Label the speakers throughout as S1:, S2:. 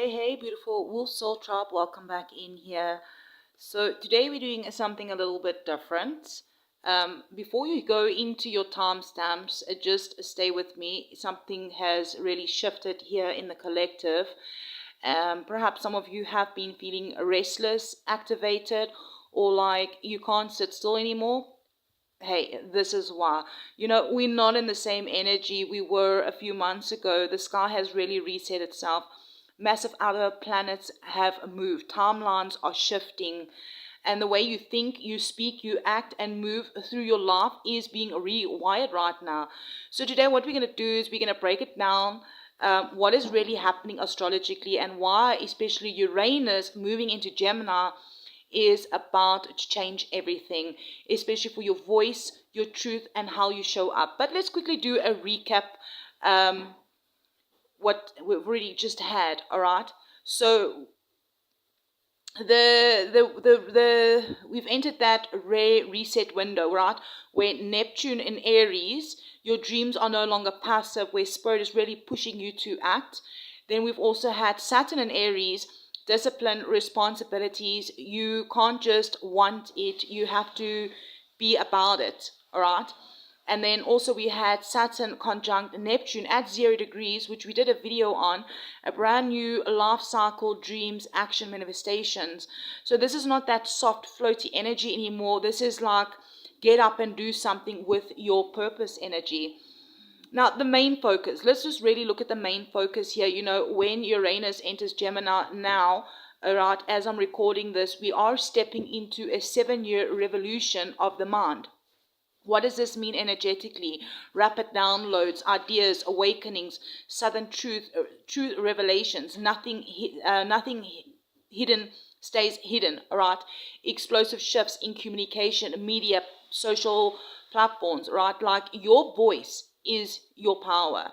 S1: Hey, beautiful Wolf Soul Tribe, welcome back in here. So today we're doing something a little bit different. Before you go into your timestamps, just stay with me. Something has really shifted here in the collective. Perhaps some of you have been feeling restless, activated, or like you can't sit still anymore. Hey, this is why. We're not in the same energy we were a few months ago. The sky has really reset itself. Massive outer planets have moved. Timelines are shifting. And the way you think, you speak, you act, and move through your life is being rewired right now. So today what we're going to do is we're going to break it down. What is really happening astrologically and why, especially Uranus moving into Gemini, is about to change everything, especially for your voice, your truth, and how you show up. But let's quickly do a recap what we've already just had. All right, so we've entered that rare reset window, right, where Neptune in Aries, your dreams are no longer passive, where spirit is really pushing you to act. Then we've also had Saturn in Aries, discipline, responsibilities. You can't just want it, you have to be about it. All right. And then also we had Saturn conjunct Neptune at 0 degrees, which we did a video on, a brand new life cycle, dreams, action, manifestations. So this is not that soft, floaty energy anymore. This is like get up and do something with your purpose energy. Now, the main focus, let's just really look at the main focus here. When Uranus enters Gemini now, all right, as I'm recording this, we are stepping into a 7-year revolution of the mind. What does this mean energetically? Rapid downloads, ideas, awakenings, sudden truth revelations. Nothing hidden stays hidden, all right? Explosive shifts in communication, media, social platforms, right? Like your voice is your power.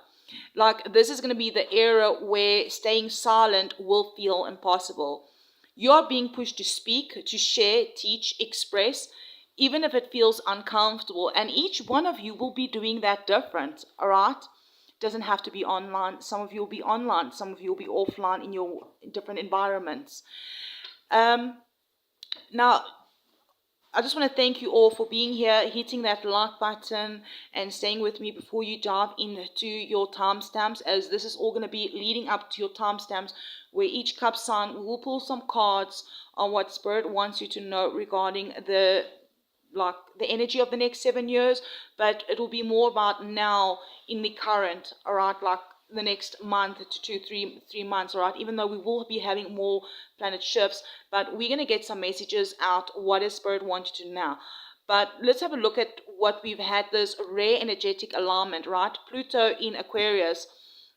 S1: Like this is going to be the era where staying silent will feel impossible. You are being pushed to speak, to share, teach, express, even if it feels uncomfortable. And each one of you will be doing that different, all right? It doesn't have to be online. Some of you will be online. Some of you will be offline in your different environments. Now, I just want to thank you all for being here, hitting that like button, and staying with me before you dive into your timestamps, as this is all going to be leading up to your timestamps, where each cup sign will pull some cards on what Spirit wants you to know regarding the energy of the next 7 years, but it will be more about now in the current, all right, like the next month to 3 months, all right, even though we will be having more planet shifts, but we're going to get some messages out. What does Spirit want you to know? But let's have a look at what we've had, this rare energetic alignment, right? Pluto in Aquarius,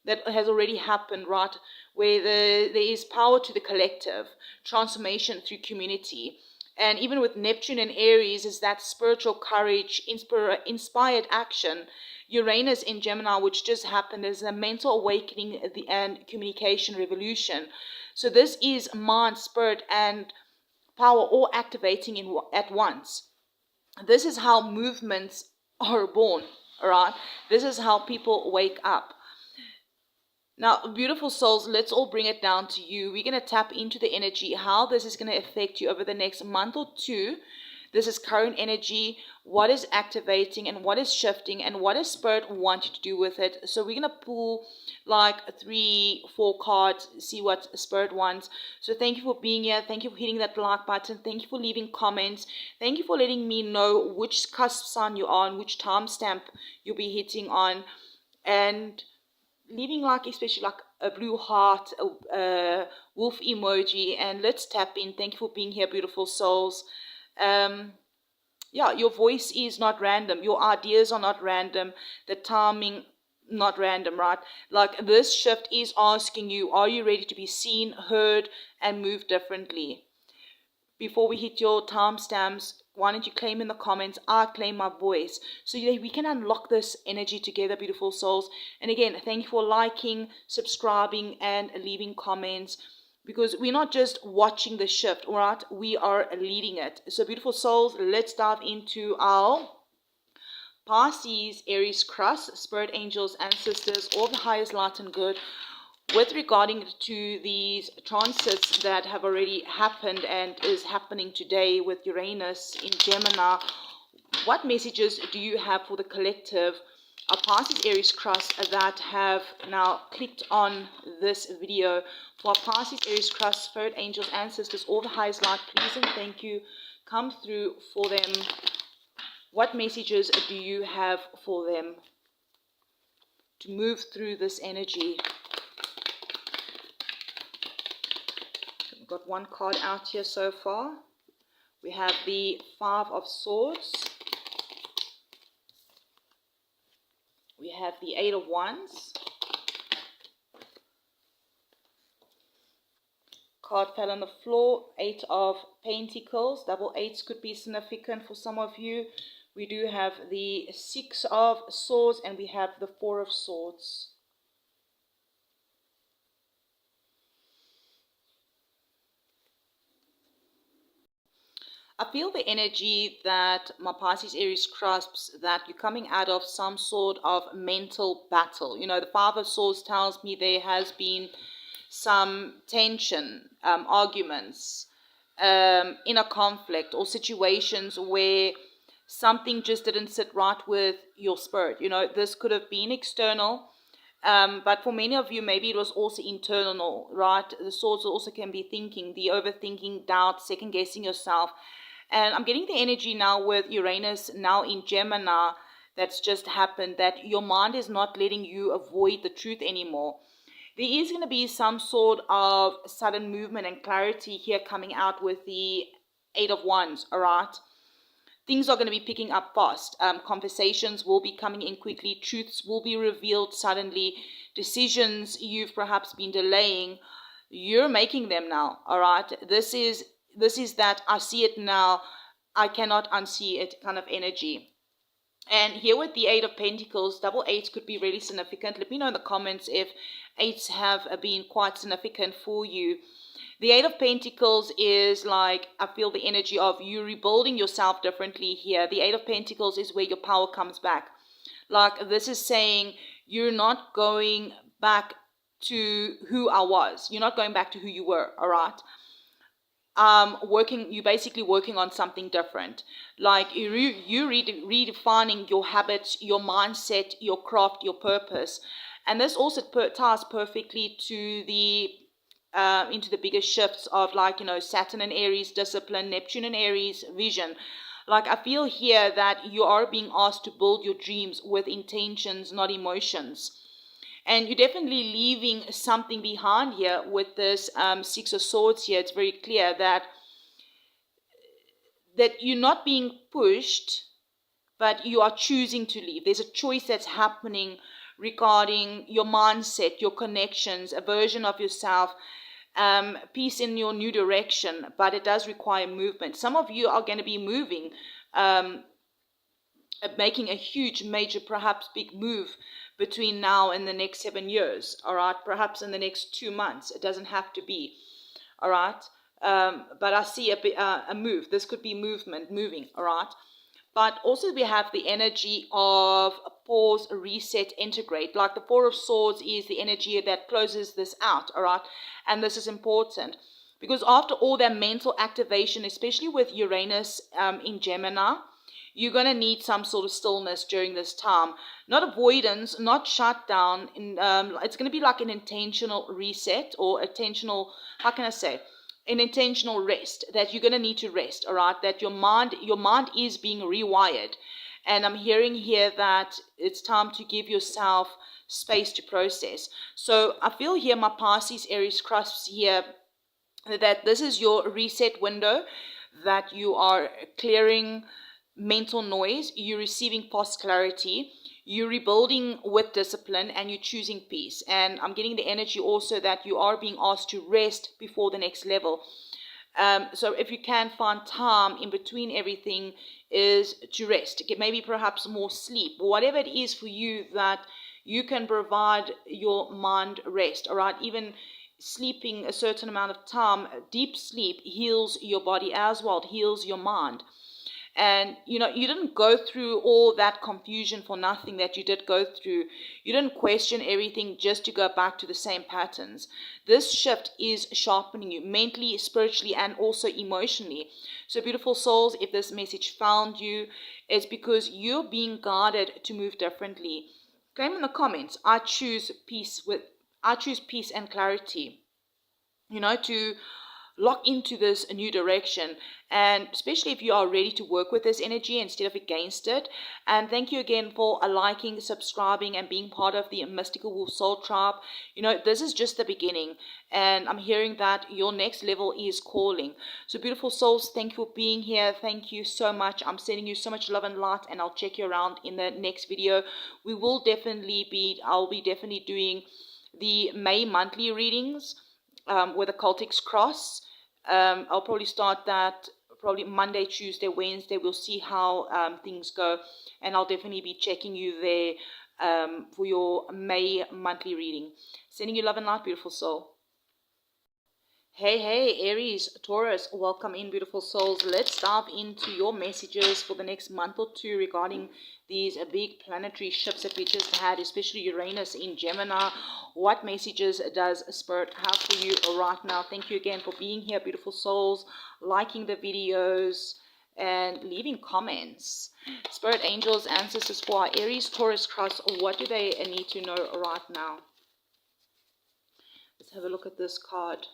S1: that has already happened, right, where there is power to the collective, transformation through community. And even with Neptune and Aries is that spiritual courage, inspired action. Uranus in Gemini, which just happened, is a mental awakening and communication revolution. So this is mind, spirit, and power all activating at once. This is how movements are born, all right? This is how people wake up. Now, beautiful souls, let's all bring it down to you. We're going to tap into the energy, how this is going to affect you over the next month or two. This is current energy, what is activating and what is shifting, and what does Spirit want you to do with it. So we're going to pull like 3-4 cards, see what Spirit wants. So thank you for being here. Thank you for hitting that like button. Thank you for leaving comments. Thank you for letting me know which cusp sign you're on, which timestamp you'll be hitting on, and leaving like especially like a blue heart, a wolf emoji, and let's tap in. Thank you for being here, beautiful souls. Yeah, your voice is not random. Your ideas are not random. The timing, not random, right? Like this shift is asking you, are you ready to be seen, heard, and move differently? Before we hit your timestamps, why don't you claim in the comments, I claim my voice, so that we can unlock this energy together, beautiful souls. And again, thank you for liking, subscribing, and leaving comments, because we're not just watching the shift, all right? We are leading it. So beautiful souls, let's dive into our Pisces, Aries, Crust, Spirit, Angels, Ancestors, all the highest light and good. with regarding to these transits that have already happened and is happening today with Uranus in Gemini, what messages do you have for the collective of Pisces, Aries, Cusp that have now clicked on this video? For Pisces, Aries, Cusp, Spirit, Angels, Ancestors, all the highest light, please and thank you, come through for them. What messages do you have for them to move through this energy? We've got one card out here so far. We have the Five of Swords. We have the Eight of Wands. Card fell on the floor. Eight of Pentacles. Double eights could be significant for some of you. We do have the Six of Swords and we have the Four of Swords. I feel the energy that my Pisces, Aries, Cusps, that you're coming out of some sort of mental battle. You know, the Five of Swords tells me there has been some tension, arguments, inner conflict, or situations where something just didn't sit right with your spirit. You know, this could have been external, but for many of you, maybe it was also internal, right? The swords also can be thinking, the overthinking, doubt, second guessing yourself. And I'm getting the energy now with Uranus now in Gemini that's just happened, that your mind is not letting you avoid the truth anymore. There is going to be some sort of sudden movement and clarity here coming out with the Eight of Wands, all right? Things are going to be picking up fast. Conversations will be coming in quickly. Truths will be revealed suddenly. Decisions you've perhaps been delaying, you're making them now, all right? This is that I see it now, I cannot unsee it kind of energy. And here with the Eight of Pentacles, double eights could be really significant. Let me know in the comments if eights have been quite significant for you. The Eight of Pentacles is like, I feel the energy of you rebuilding yourself differently here. The Eight of Pentacles is where your power comes back. Like this is saying you're not going back to who I was. You're not going back to who you were, all right? You're basically working on something different. Like you're redefining your habits, your mindset, your craft, your purpose. And this also ties perfectly to the into the bigger shifts of, like, you know, Saturn and Aries, discipline, Neptune and Aries, vision. Like I feel here that you are being asked to build your dreams with intentions, not emotions. And you're definitely leaving something behind here with this Six of Swords here. It's very clear that you're not being pushed, but you are choosing to leave. There's a choice that's happening regarding your mindset, your connections, a version of yourself, peace in your new direction, but it does require movement. Some of you are going to be moving, making a huge, major, perhaps big move between now and the next 7 years, all right? Perhaps in the next 2 months. It doesn't have to be, all right? But I see a move. This could be moving, all right? But also we have the energy of pause, reset, integrate. Like the Four of Swords is the energy that closes this out, all right? And this is important because after all that mental activation, especially with Uranus in Gemini, you're going to need some sort of stillness during this time. Not avoidance, not shutdown. It's going to be like an intentional reset or intentional, how can I say, an intentional rest, that you're going to need to rest, all right? That your mind is being rewired. And I'm hearing here that it's time to give yourself space to process. So I feel here my Pisces, Aries, Cusps here, that this is your reset window, that you are clearing mental noise, you're receiving fast clarity, you're rebuilding with discipline, and you're choosing peace. And I'm getting the energy also that you are being asked to rest before the next level. So if you can find time in between everything, is to rest, get maybe perhaps more sleep, whatever it is for you that you can provide your mind rest, all right? Even sleeping a certain amount of time, deep sleep heals your body as well, it heals your mind. And, you know, you didn't go through all that confusion for nothing that you did go through. You didn't question everything just to go back to the same patterns. This shift is sharpening you mentally, spiritually, and also emotionally. So, beautiful souls, if this message found you, it's because you're being guided to move differently. Claim in the comments, I choose peace and clarity, you know, to lock into this new direction, and especially if you are ready to work with this energy instead of against it. And thank you again for liking, subscribing, and being part of the Mystical Wolf Soul Tribe. You know, this is just the beginning, and I'm hearing that your next level is calling. So, beautiful souls, thank you for being here. Thank you so much. I'm sending you so much love and light, and I'll check you around in the next video. I'll be definitely doing the May monthly readings with the Cultics Cross. I'll probably start that probably Monday, Tuesday, Wednesday. We'll see how things go, and I'll definitely be checking you there for your May monthly reading. Sending you love and light, beautiful soul. Hey, Aries, Taurus, welcome in, beautiful souls. Let's dive into your messages for the next month or two regarding these big planetary shifts that we just had, especially Uranus in Gemini. What messages does Spirit have for you right now? Thank you again for being here, beautiful souls, liking the videos and leaving comments. Spirit, angels, ancestors for our Aries, Taurus cross, what do they need to know right now? Let's have a look at this card.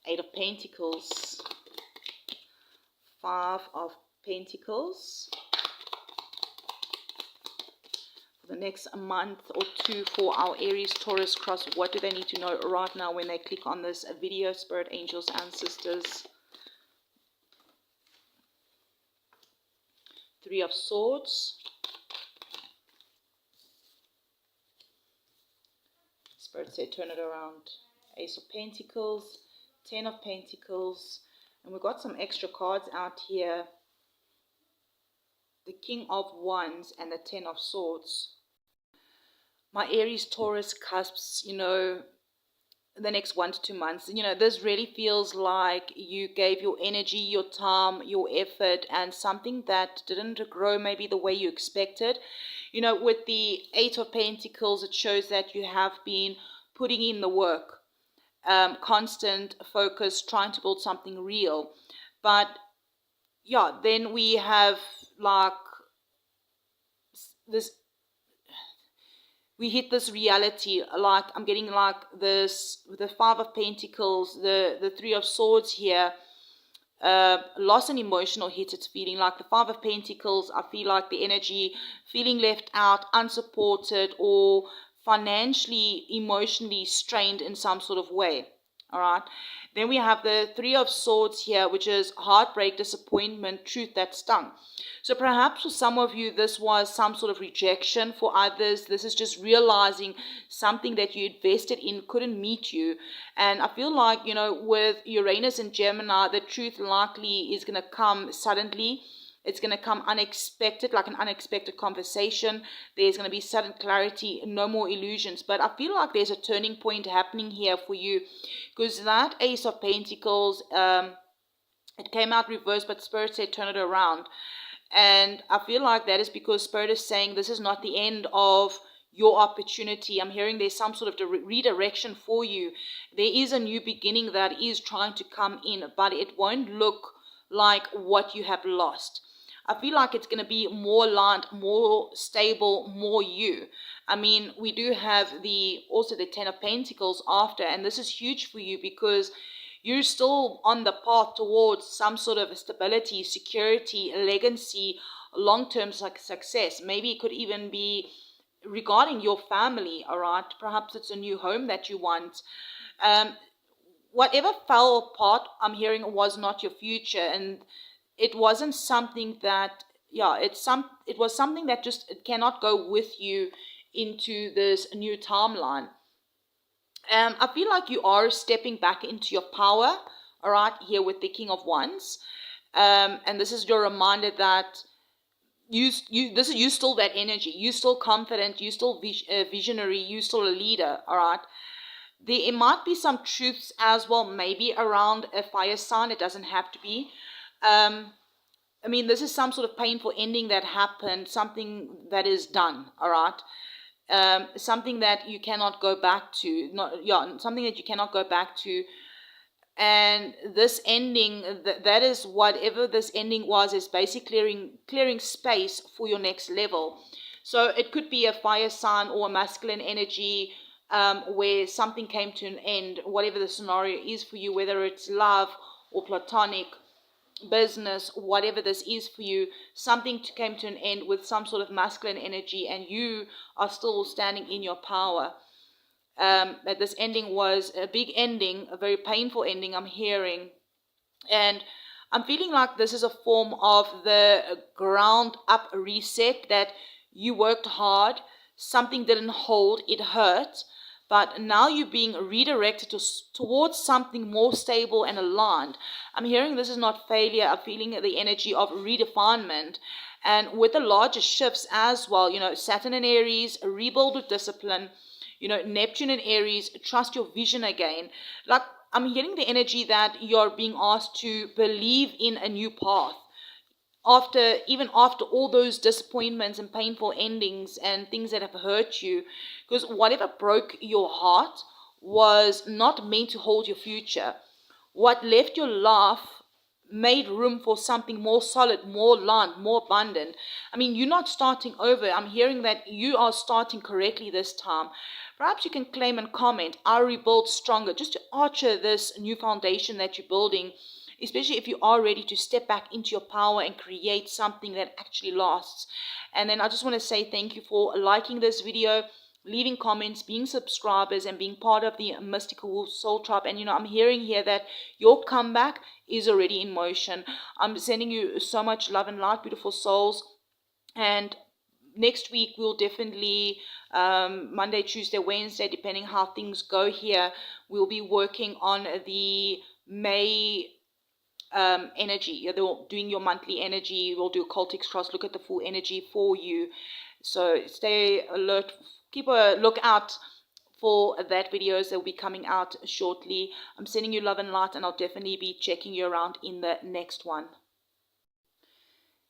S1: 8 of Pentacles, 5 of Pentacles. For the next month or two for our Aries, Taurus cross, what do they need to know right now when they click on this video? Spirit, angels, ancestors. 3 of Swords. Spirit say turn it around. Ace of Pentacles. 10 of Pentacles, and we've got some extra cards out here. The King of Wands and the 10 of Swords. My Aries, Taurus cusps, you know, the next 1 to 2 months, you know, this really feels like you gave your energy, your time, your effort, and something that didn't grow maybe the way you expected. You know, with the 8 of Pentacles, it shows that you have been putting in the work. Constant focus, trying to build something real. But yeah, then we have like this, we hit this reality, like I'm getting like this, the 5 of Pentacles, the 3 of Swords here, loss and emotional hit. It's feeling like the 5 of Pentacles, I feel like the energy, feeling left out, unsupported, or financially, emotionally strained in some sort of way. All right. Then we have the 3 of Swords here, which is heartbreak, disappointment, truth that stung. So perhaps for some of you, this was some sort of rejection. For others, this is just realizing something that you invested in couldn't meet you. And I feel like, you know, with Uranus and Gemini, the truth likely is going to come suddenly. It's going to come unexpected, like an unexpected conversation. There's going to be sudden clarity, no more illusions. But I feel like there's a turning point happening here for you, because that Ace of Pentacles, it came out reversed, but Spirit said turn it around. And I feel like that is because Spirit is saying this is not the end of your opportunity. I'm hearing there's some sort of redirection for you. There is a new beginning that is trying to come in, but it won't look like what you have lost. I feel like it's going to be more aligned, more stable, more you. I mean, we do have also the 10 of Pentacles after, and this is huge for you because you're still on the path towards some sort of stability, security, legacy, long-term success. Maybe it could even be regarding your family, all right? Perhaps it's a new home that you want. Whatever fell apart, I'm hearing, was not your future, and it wasn't something that, it was something that just it cannot go with you into this new timeline. I feel like you are stepping back into your power, all right, here with the King of Wands. And this is your reminder that you still that energy, you still confident, you still visionary, you still a leader, all right. There might be some truths as well, maybe around a fire sign. It doesn't have to be. I mean, this is some sort of painful ending that happened, something that is done, all right? Something that you cannot go back to, something that you cannot go back to. And this ending, that is whatever this ending was, is basically clearing space for your next level. So it could be a fire sign or a masculine energy, where something came to an end, whatever the scenario is for you, whether it's love or platonic, business, whatever this is for you, something came to an end with some sort of masculine energy, and you are still standing in your power. That this ending was a big ending, a very painful ending, I'm hearing. And I'm feeling like this is a form of the ground up reset, that you worked hard, something didn't hold, it hurt, but now you're being redirected towards something more stable and aligned. I'm hearing this is not failure. I'm feeling the energy of redefinement. And with the larger shifts as well, Saturn and Aries, rebuild with discipline, Neptune and Aries, trust your vision again. Like, I'm hearing the energy that you're being asked to believe in a new path. Even after all those disappointments and painful endings and things that have hurt you, because whatever broke your heart was not meant to hold your future. What left your life made room for something more solid, more aligned, more abundant. I mean, you're not starting over. I'm hearing that you are starting correctly this time. Perhaps you can claim and comment, I rebuild stronger, just to archer this new foundation that you're building, especially if you are ready to step back into your power and create something that actually lasts. And then I just want to say thank you for liking this video, leaving comments, being subscribers, and being part of the Mystical Soul Tribe. And I'm hearing here that your comeback is already in motion. I'm sending you so much love and light, beautiful souls. And next week we'll definitely, Monday, Tuesday, Wednesday, depending how things go here, we'll be working on the May energy. Doing your monthly energy. We'll do a cultic cross, look at the full energy for you. So stay alert, keep a lookout for that videos that will be coming out shortly. I'm sending you love and light, and I'll definitely be checking you around in the next one.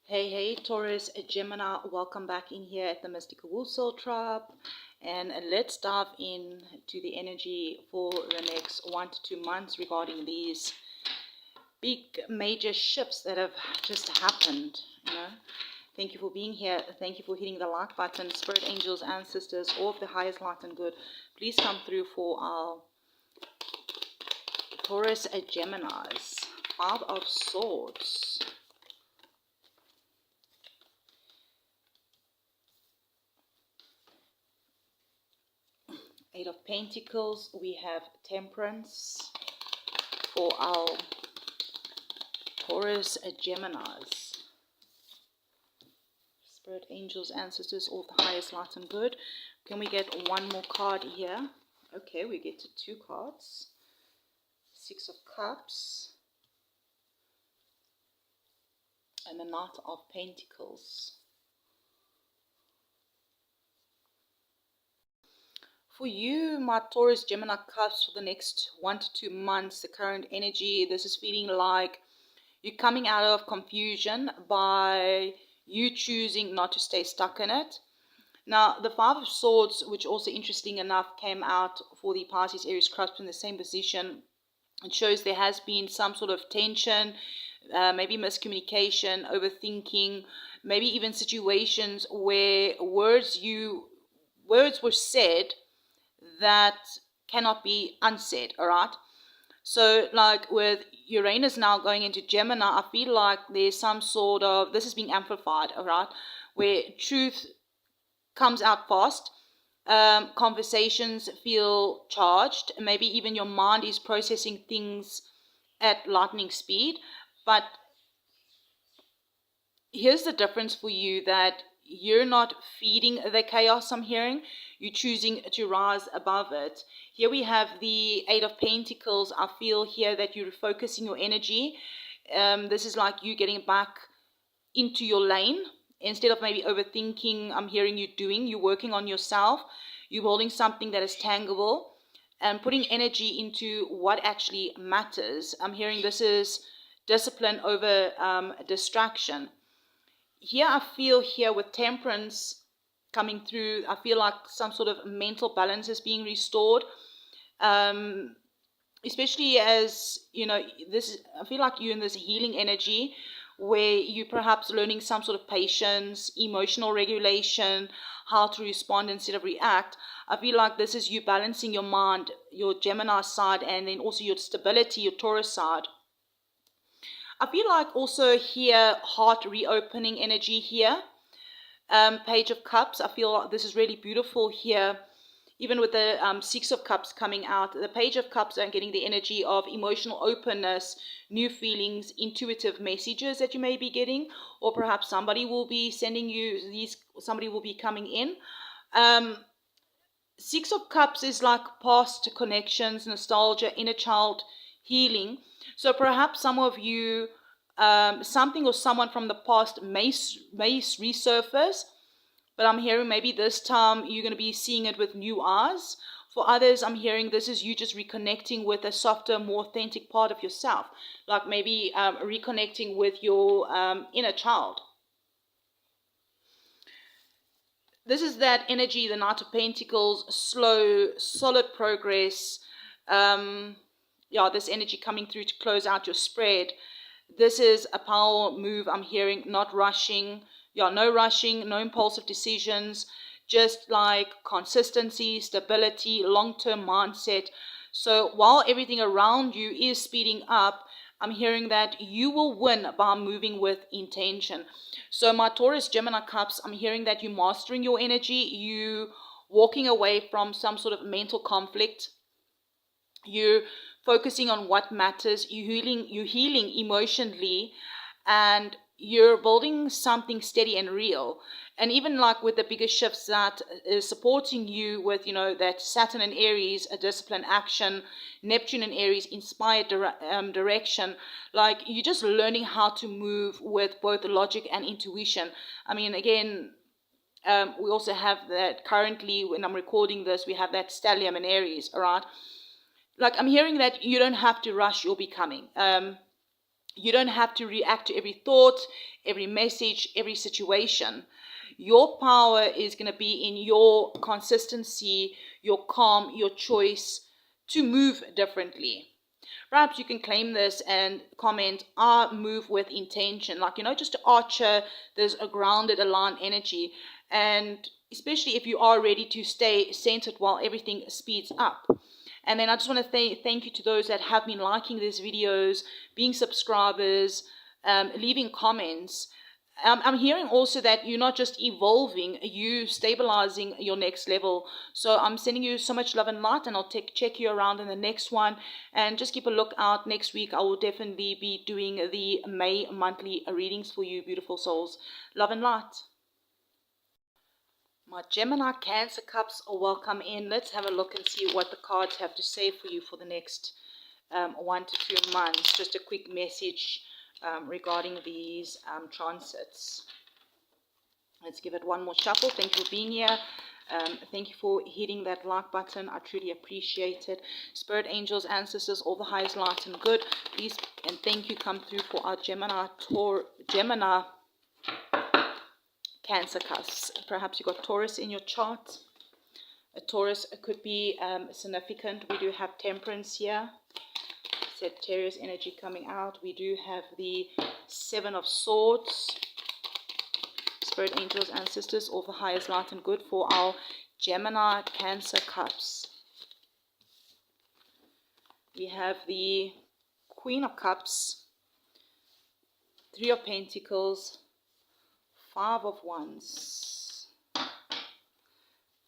S1: Hey, Taurus, Gemini, welcome back in here at the Mystical Soul Tribe. And let's dive in to the energy for the next 1 to 2 months regarding these big major shifts that have just happened. Thank you for being here. Thank you for hitting the like button. Spirit angels, ancestors, all of the highest light and good, please come through for our Taurus Geminis. 5 of Swords. Eight of Pentacles. We have Temperance for our Taurus Geminis. Spirit angels, ancestors, all the highest light and good. Can we get one more card here? Okay, we get to 2 cards. 6 of Cups and the Knight of Pentacles. For you, my Taurus Gemini Cusp, for the next 1 to 2 months, the current energy, this is feeling like you're coming out of confusion by you choosing not to stay stuck in it. Now, the 5 of Swords, which also interesting enough came out for the Pisces Aries Cusp in the same position. It shows there has been some sort of tension, maybe miscommunication, overthinking, maybe even situations where words were said that cannot be unsaid, all right? So like with Uranus now going into Gemini, I feel like there's some sort of, this is being amplified, all right, where truth comes out fast, conversations feel charged, maybe even your mind is processing things at lightning speed. But here's the difference for you, that you're not feeding the chaos I'm hearing. You're choosing to rise above it. Here we have the 8 of Pentacles. I feel here that you're focusing your energy. This is like you getting back into your lane. Instead of maybe overthinking, I'm hearing you're working on yourself. You're building something that is tangible and putting energy into what actually matters. I'm hearing this is discipline over distraction. Here I feel here with Temperance coming through, I feel like some sort of mental balance is being restored. Especially as, you know, this, I feel like you're in this healing energy where you perhaps learning some sort of patience, emotional regulation, how to respond instead of react. I feel like this is you balancing your mind, your Gemini side, and then also your stability, your Taurus side. I feel like also here, heart reopening energy here. Page of Cups, I feel like this is really beautiful here. Even with the Six of Cups coming out, the Page of Cups are getting the energy of emotional openness, new feelings, intuitive messages that you may be getting, or perhaps somebody will be sending you these, somebody will be coming in. Six of Cups is like past connections, nostalgia, inner child healing. So perhaps some of you, something or someone from the past may resurface, but I'm hearing maybe this time you're going to be seeing it with new eyes. For others, I'm hearing this is you just reconnecting with a softer, more authentic part of yourself, like maybe reconnecting with your inner child. This is that energy, the Knight of Pentacles, slow, solid progress. Yeah, this energy coming through to close out your spread. This is a power move, I'm hearing, not rushing. Yeah, no rushing, no impulsive decisions, just like consistency, stability, long-term mindset. So while everything around you is speeding up, I'm hearing that you will win by moving with intention. So my Taurus, Gemini Cups, I'm hearing that you're mastering your energy, you walking away from some sort of mental conflict, you're focusing on what matters, you're healing emotionally, and you're building something steady and real. And even like with the bigger shifts that is supporting you with, you know, that Saturn and Aries, a discipline, action, Neptune and Aries, inspired direction, like you're just learning how to move with both logic and intuition. I mean, again, we also have that currently, when I'm recording this, we have that stellium in Aries, all right? Like I'm hearing that you don't have to rush your becoming. You don't have to react to every thought, every message, every situation. Your power is going to be in your consistency, your calm, your choice to move differently. Perhaps you can claim this and comment, I move with intention. Like, you know, just an archer, there's a grounded, aligned energy. And especially if you are ready to stay centered while everything speeds up. And then I just want to thank you to those that have been liking these videos, being subscribers, leaving comments. I'm hearing also that you're not just evolving, you stabilizing your next level. So I'm sending you so much love and light, and I'll check you around in the next one. And just keep a look out. Next week I will definitely be doing the May monthly readings for you, beautiful souls. Love and light. My Gemini Cancer Cups are welcome in. Let's have a look and see what the cards have to say for you for the next 1 to 2 months. Just a quick message regarding these transits. Let's give it one more shuffle. Thank you for being here. Thank you for hitting that like button. I truly appreciate it. Spirit, angels, ancestors, all the highest light and good, please and thank you come through for our Gemini Cancer Cusps. Perhaps you got Taurus in your chart. A Taurus could be significant. We do have Temperance here. Sagittarius energy coming out. We do have the Seven of Swords. Spirit, angels, ancestors, all the highest light and good for our Gemini Cancer Cups. We have the Queen of Cups, Three of Pentacles, Five of Wands.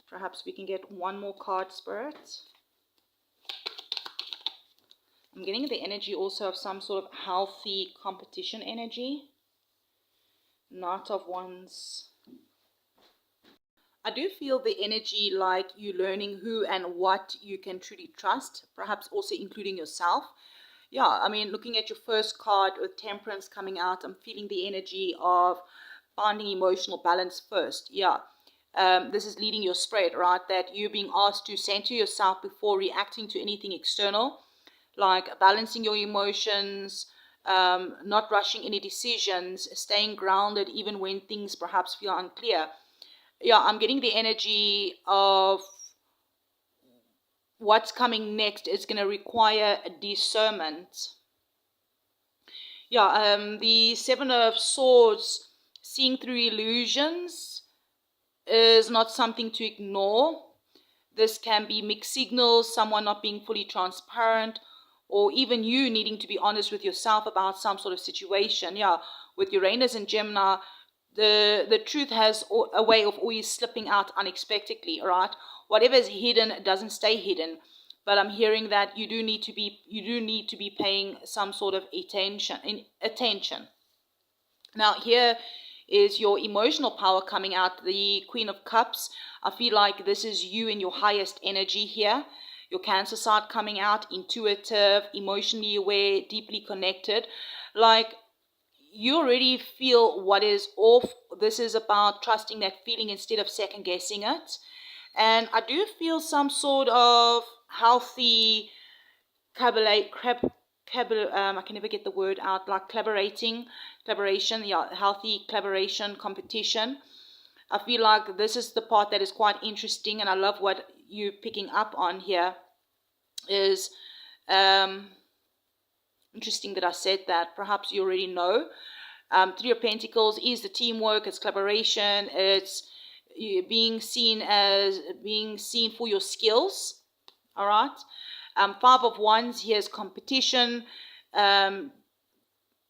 S1: Perhaps we can get one more card, Spirit. I'm getting the energy also of some sort of healthy competition energy. Knight of Wands. I do feel the energy like you learning who and what you can truly trust, perhaps also including yourself. Yeah, I mean, looking at your first card with Temperance coming out, I'm feeling the energy of finding emotional balance first. Yeah, this is leading your spread, right? That you're being asked to center yourself before reacting to anything external, like balancing your emotions, not rushing any decisions, staying grounded even when things perhaps feel unclear. Yeah, I'm getting the energy of what's coming next is going to require discernment. Yeah, the Seven of Swords, seeing through illusions, is not something to ignore. This can be mixed signals, someone not being fully transparent, or even you needing to be honest with yourself about some sort of situation. Yeah, with Uranus and Gemini, the truth has a way of always slipping out unexpectedly, all right? Whatever is hidden doesn't stay hidden. But I'm hearing that you do need to be paying some sort of attention. Now here is your emotional power coming out, the Queen of Cups. I feel like this is you in your highest energy here. Your Cancer side coming out, intuitive, emotionally aware, deeply connected. Like, you already feel what is off. This is about trusting that feeling instead of second guessing it. And I do feel some sort of healthy I can never get the word out, like collaboration, yeah, healthy collaboration, competition. I feel like this is the part that is quite interesting, and I love what you're picking up on here. Is interesting that I said that. Perhaps you already know. Three of Pentacles is the teamwork, it's collaboration, it's being seen for your skills. All right. Five of Wands, here's competition,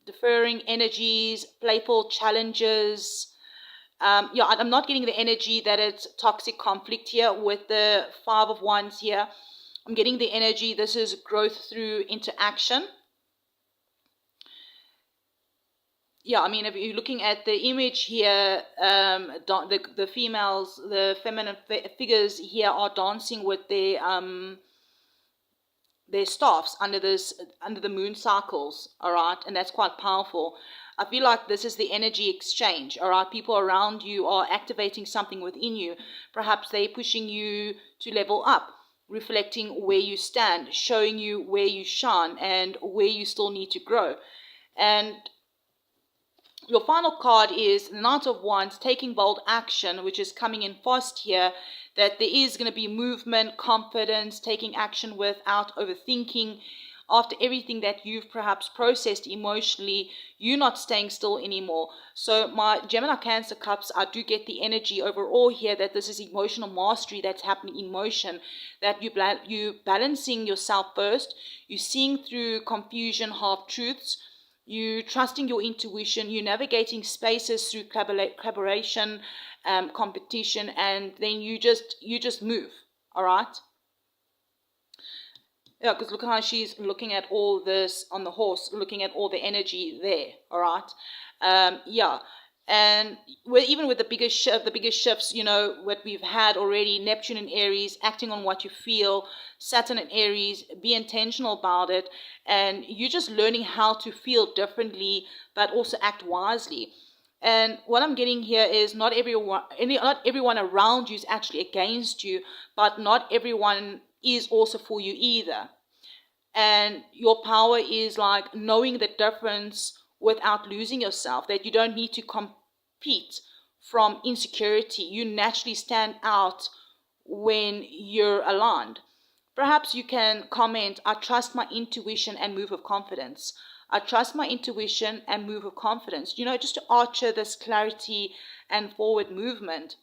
S1: deferring energies, playful challenges. Yeah, I'm not getting the energy that it's toxic conflict here with the Five of Wands here. I'm getting the energy, this is growth through interaction. Yeah, I mean, if you're looking at the image here, the females, the feminine figures here are dancing with their staffs under the moon cycles, all right, and that's quite powerful. I feel like this is the energy exchange, all right. People around you are activating something within you. Perhaps they're pushing you to level up, reflecting where you stand, showing you where you shine and where you still need to grow. And your final card is the Knight of Wands, taking bold action, which is coming in fast here, that there is going to be movement, confidence, taking action without overthinking. After everything that you've perhaps processed emotionally, you're not staying still anymore. So my Gemini Cancer Cups, I do get the energy overall here that this is emotional mastery that's happening in motion, that you're balancing yourself first, you're seeing through confusion, half-truths, you trusting your intuition, you navigating spaces through collaboration, competition, and then you just move. All right. Yeah, because look how she's looking at all this on the horse, looking at all the energy there. All right. Yeah. And even with the biggest shifts, you know, what we've had already, Neptune in Aries, acting on what you feel, Saturn in Aries, be intentional about it, and you're just learning how to feel differently, but also act wisely. And what I'm getting here is not everyone around you is actually against you, but not everyone is also for you either. And your power is like knowing the difference without losing yourself, that you don't need to compete from insecurity. You naturally stand out when you're aligned. Perhaps you can comment, I trust my intuition and move with confidence. I trust my intuition and move with confidence. You know, just to usher this clarity and forward movement.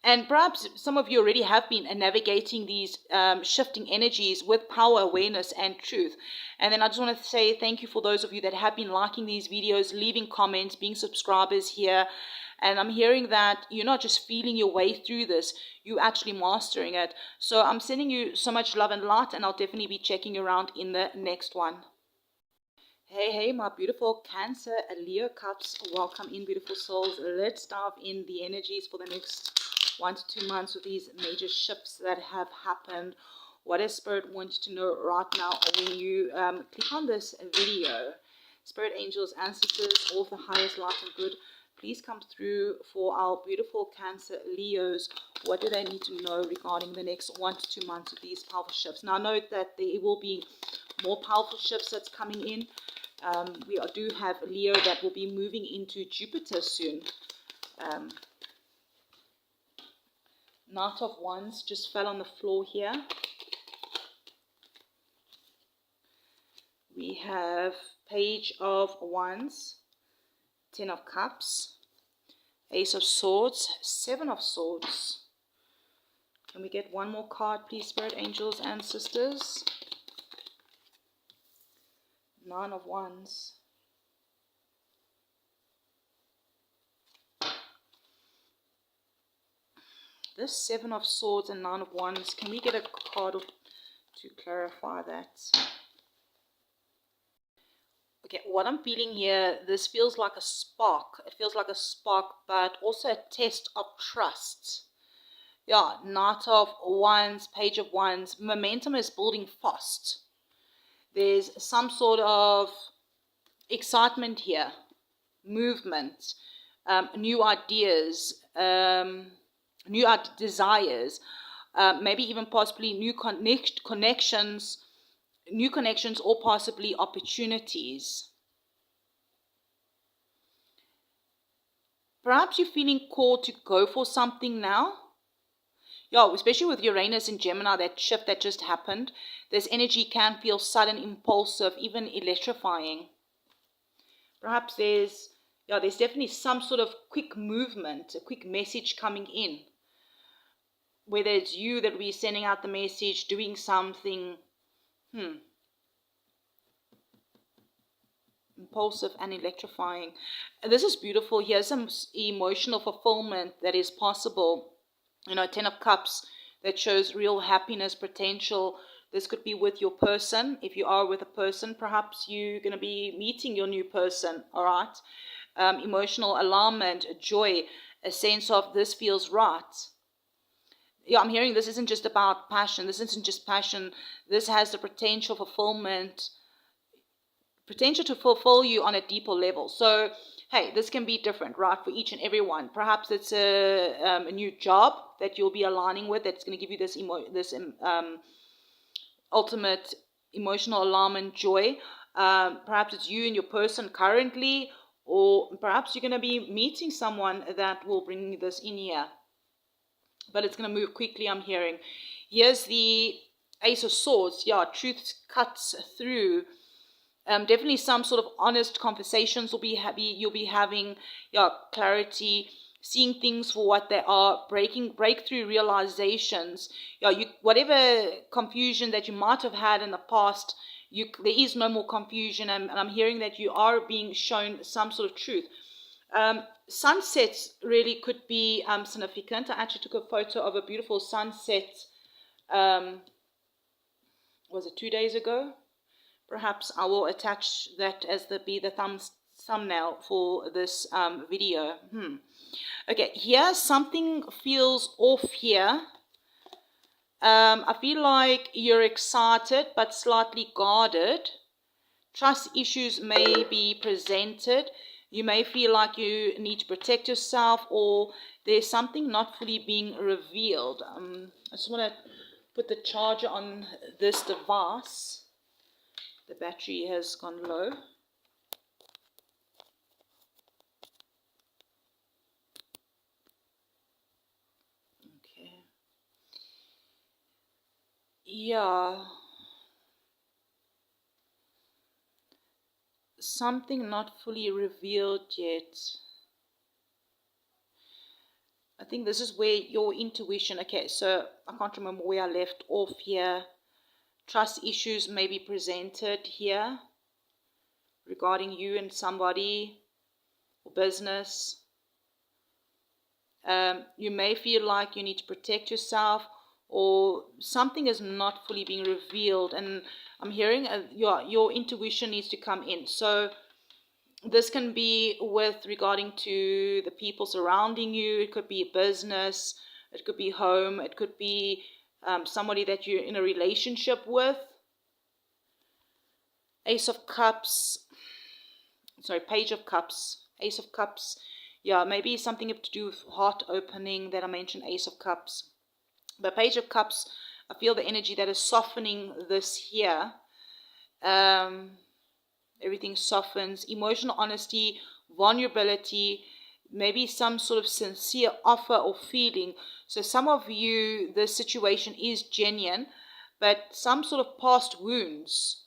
S1: And perhaps some of you already have been navigating these shifting energies with power, awareness, and truth. And then I just want to say thank you for those of you that have been liking these videos, leaving comments, being subscribers here. And I'm hearing that you're not just feeling your way through this, you're actually mastering it. So I'm sending you so much love and light, and I'll definitely be checking you around in the next one. Hey, my beautiful Cancer, Leo Cups. Welcome in, beautiful souls. Let's dive in the energies for the next 1 to 2 months with these major shifts that have happened. What does Spirit want you to know right now when you click on this video? Spirit, angels, ancestors, all of the highest light and good, please come through for our beautiful Cancer Leos. What do they need to know regarding the next 1 to 2 months of these powerful shifts? Now, note that there will be more powerful shifts that's coming in. We do have Leo that will be moving into Jupiter soon. Knight of Wands just fell on the floor here. We have Page of Wands, 10 of Cups, Ace of Swords, 7 of Swords. Can we get one more card, please, Spirit Angels and Sisters? 9 of Wands. This 7 of Swords and 9 of Wands, can we get a card to clarify that? Okay, what I'm feeling here, this feels like a spark. It feels like a spark, but also a test of trust. Yeah, Knight of Wands, Page of Wands. Momentum is building fast. There's some sort of excitement here, movement, new ideas, new desires, maybe even possibly new connections, or possibly opportunities. Perhaps you're feeling called to go for something now. Yeah, especially with Uranus and Gemini, that shift that just happened. This energy can feel sudden, impulsive, even electrifying. Perhaps there's definitely some sort of quick movement, a quick message coming in. Whether it's you that will be sending out the message, doing something impulsive and electrifying. And this is beautiful. Here's some emotional fulfillment that is possible. 10 of Cups, that shows real happiness, potential. This could be with your person. If you are with a person, perhaps you're going to be meeting your new person, all right? Emotional alarmment, joy, a sense of this feels right. Yeah, I'm hearing this isn't just about passion. This isn't just passion. This has the potential to fulfill you on a deeper level. So, hey, this can be different, right, for each and every one. Perhaps it's a new job that you'll be aligning with that's going to give you this ultimate emotional alarm joy. Perhaps it's you and your person currently, or perhaps you're going to be meeting someone that will bring this in here. But it's going to move quickly, I'm hearing. Here's the Ace of Swords. Yeah, truth cuts through. Definitely some sort of honest conversations you'll be having. Yeah, clarity, seeing things for what they are, breakthrough realizations. Yeah, whatever confusion that you might have had in the past, there is no more confusion, and I'm hearing that you are being shown some sort of truth. Sunsets really could be significant. I actually took a photo of a beautiful sunset. Was it 2 days ago? Perhaps I will attach that as the thumbnail for this video. Okay, here something feels off here. I feel like you're excited but slightly guarded. Trust issues may be presented. You may feel like you need to protect yourself, or there's something not fully being revealed. I just want to put the charger on this device. The battery has gone low. Okay. Yeah. Something not fully revealed yet. I think this is where your intuition, okay, so I can't remember where I left off here. Trust issues may be presented here regarding you and somebody or business. You may feel like you need to protect yourself, or something is not fully being revealed, and I'm hearing your intuition needs to come in. So this can be regarding to the people surrounding you. It could be a business, it could be home, it could be somebody that you're in a relationship with. Ace of Cups, sorry, Page of Cups, Ace of Cups. Yeah, maybe something to do with heart opening that I mentioned, Ace of Cups. But Page of Cups, I feel the energy that is softening this here. Everything softens. Emotional honesty, vulnerability, maybe some sort of sincere offer or feeling. So some of you, the situation is genuine, but some sort of past wounds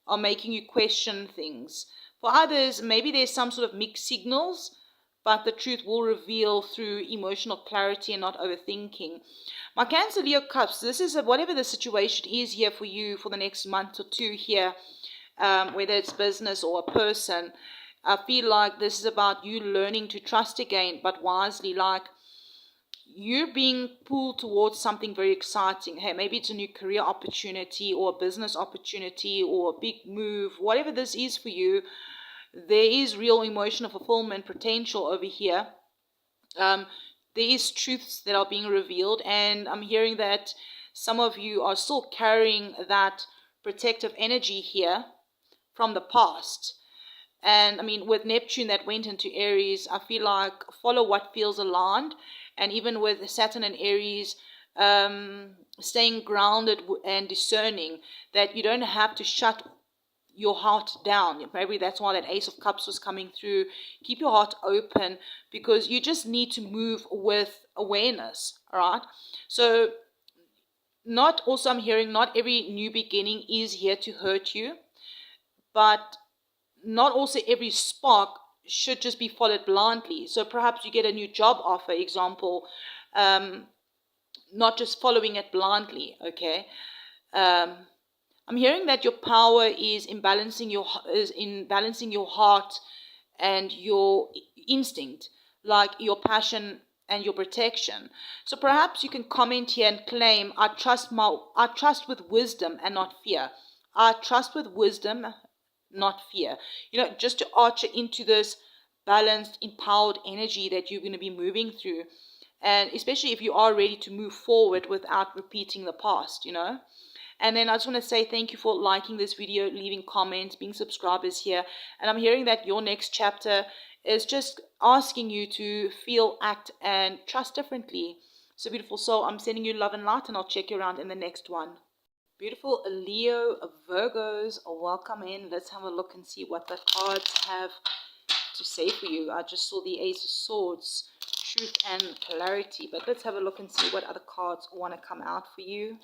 S1: are making you question things. For others, maybe there's some sort of mixed signals, but the truth will reveal through emotional clarity and not overthinking. My Cancer Leo Cusp, this is whatever the situation is here for you for the next month or two here, whether it's business or a person. I feel like this is about you learning to trust again, but wisely, like you're being pulled towards something very exciting. Hey, maybe it's a new career opportunity or a business opportunity or a big move, whatever this is for you. There is real emotional fulfillment potential over here. There is truths that are being revealed, and I'm hearing that some of you are still carrying that protective energy here from the past. And I mean, with Neptune that went into Aries, I feel like follow what feels aligned. And even with Saturn and Aries, staying grounded and discerning, that you don't have to shut your heart down. Maybe that's why that Ace of Cups was coming through. Keep your heart open, because you just need to move with awareness, all right? So I'm hearing not every new beginning is here to hurt you, but not also every spark should just be followed blindly. So perhaps you get a new job offer, example, not just following it blindly, okay? I'm hearing that your power is in balancing your heart and your instinct, like your passion and your protection. So perhaps you can comment here and claim, I trust with wisdom and not fear. I trust with wisdom, not fear. Just to archer into this balanced, empowered energy that you're going to be moving through. And especially if you are ready to move forward without repeating the past, And then I just want to say thank you for liking this video, leaving comments, being subscribers here. And I'm hearing that your next chapter is just asking you to feel, act, and trust differently. So beautiful soul, I'm sending you love and light, and I'll check you around in the next one. Beautiful Leo Virgos, welcome in. Let's have a look and see what the cards have to say for you. I just saw the Ace of Swords, truth and clarity. But let's have a look and see what other cards want to come out for you.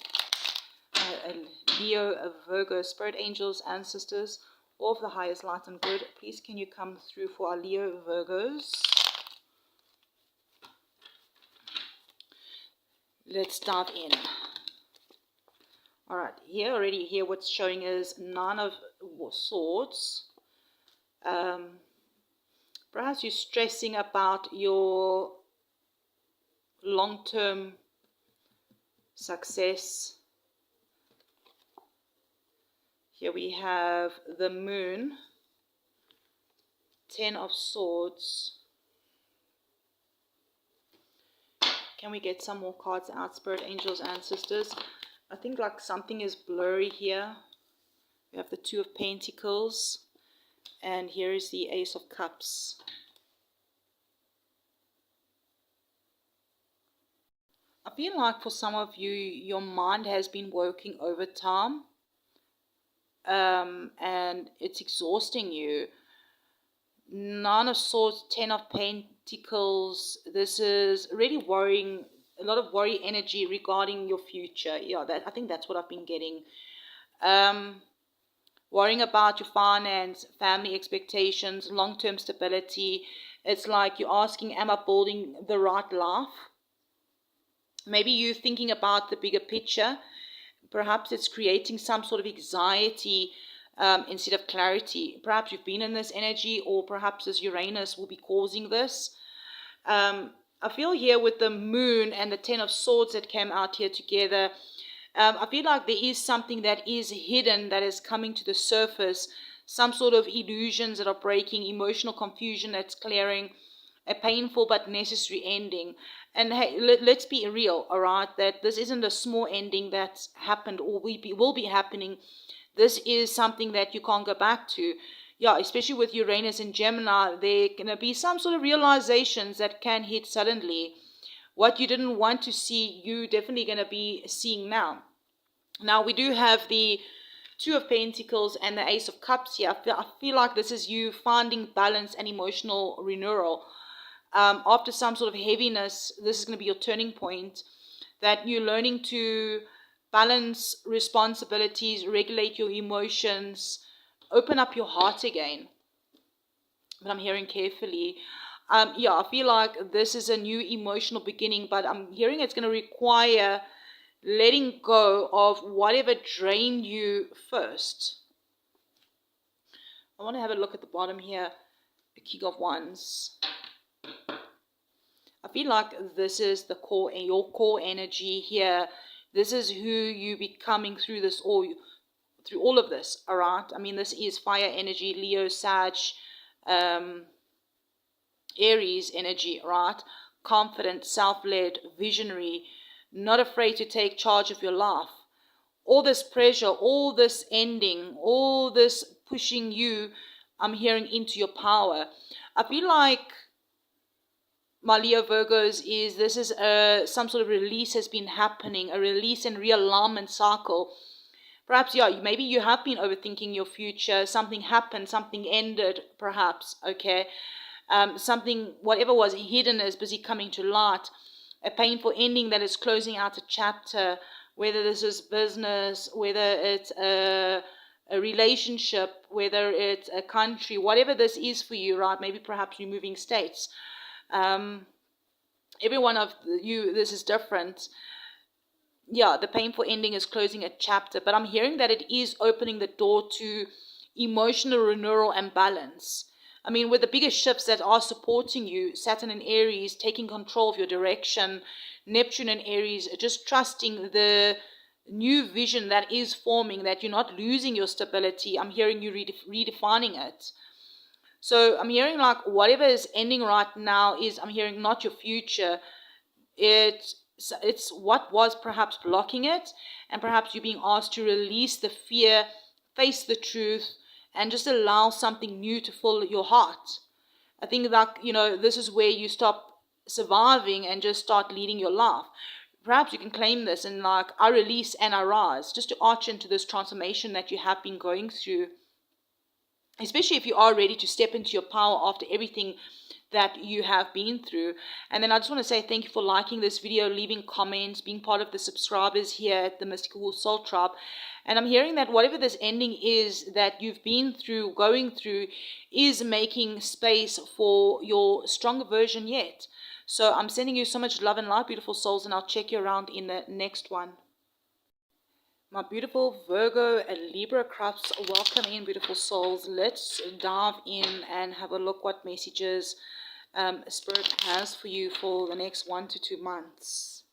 S1: Leo, Virgo, spirit angels, ancestors, all of the highest light and good. Please can you come through for our Leo Virgos? Let's dive in. All right, here what's showing is Nine of Swords. Perhaps you're stressing about your long-term success. Here we have the Moon, Ten of Swords. Can we get some more cards out, spirit angels, ancestors? I think like something is blurry here. We have the Two of Pentacles, and here is the Ace of Cups. I feel like for some of you, your mind has been working overtime, and it's exhausting you. Nine of Swords, Ten of Pentacles. This is really worrying, a lot of worry energy regarding your future. Yeah, I think that's what I've been getting. Worrying about your finance, family expectations, long-term stability. It's like you're asking, am I building the right life? Maybe you're thinking about the bigger picture. Perhaps it's creating some sort of anxiety instead of clarity. Perhaps you've been in this energy, or perhaps this Uranus will be causing this. I feel here with the Moon and the Ten of Swords that came out here together, I feel like there is something that is hidden that is coming to the surface, some sort of illusions that are breaking, emotional confusion that's clearing, a painful but necessary ending. And hey, let's be real, all right, that this isn't a small ending that's happened or will be happening. This is something that you can't go back to. Yeah, especially with Uranus and Gemini, there going to be some sort of realizations that can hit suddenly. What you didn't want to see, you definitely going to be seeing now. Now, we do have the Two of Pentacles and the Ace of Cups here. I feel like this is you finding balance and emotional renewal. After some sort of heaviness, this is going to be your turning point, that you're learning to balance responsibilities, regulate your emotions, open up your heart again. But I'm hearing carefully. Yeah, I feel like this is a new emotional beginning, but I'm hearing it's going to require letting go of whatever drained you first. I want to have a look at the bottom here, the King of Wands. I feel like this is the core, your core energy here. This is who you becoming through this, or through all of this, all right? I mean, this is fire energy, Leo, Sag, Aries energy, right? Confident, self-led, visionary, not afraid to take charge of your life. All this pressure, all this ending, all this pushing you, I'm hearing into your power. I feel like, my Leo Virgos, this is some sort of release has been happening, a release and realignment cycle. Perhaps, yeah, maybe you have been overthinking your future. Something happened, something ended, perhaps, okay? Something, whatever was hidden is busy coming to light. A painful ending that is closing out a chapter, whether this is business, whether it's a relationship, whether it's a country, whatever this is for you, right? Maybe perhaps you're moving states. Every one of you, this is different. Yeah, the painful ending is closing a chapter, but I'm hearing that it is opening the door to emotional renewal and balance. I mean, with the biggest shifts that are supporting you, Saturn and Aries taking control of your direction, Neptune and Aries just trusting the new vision that is forming, that you're not losing your stability. I'm hearing you redefining it. So I'm hearing like whatever is ending right now is, I'm hearing not your future. It's what was perhaps blocking it, and perhaps you're being asked to release the fear, face the truth, and just allow something new to fill your heart. I think that, this is where you stop surviving and just start leading your life. Perhaps you can claim this and like, I release and I rise, just to arch into this transformation that you have been going through. Especially if you are ready to step into your power after everything that you have been through. And then I just want to say thank you for liking this video, leaving comments, being part of the subscribers here at the Mystical Soul Tribe. And I'm hearing that whatever this ending is that you've been through, going through, is making space for your stronger version yet. So I'm sending you so much love and light, beautiful souls, and I'll check you around in the next one. My beautiful Virgo and Libra Cusp, welcome in, beautiful souls. Let's dive in and have a look what messages Spirit has for you for the next 1 to 2 months.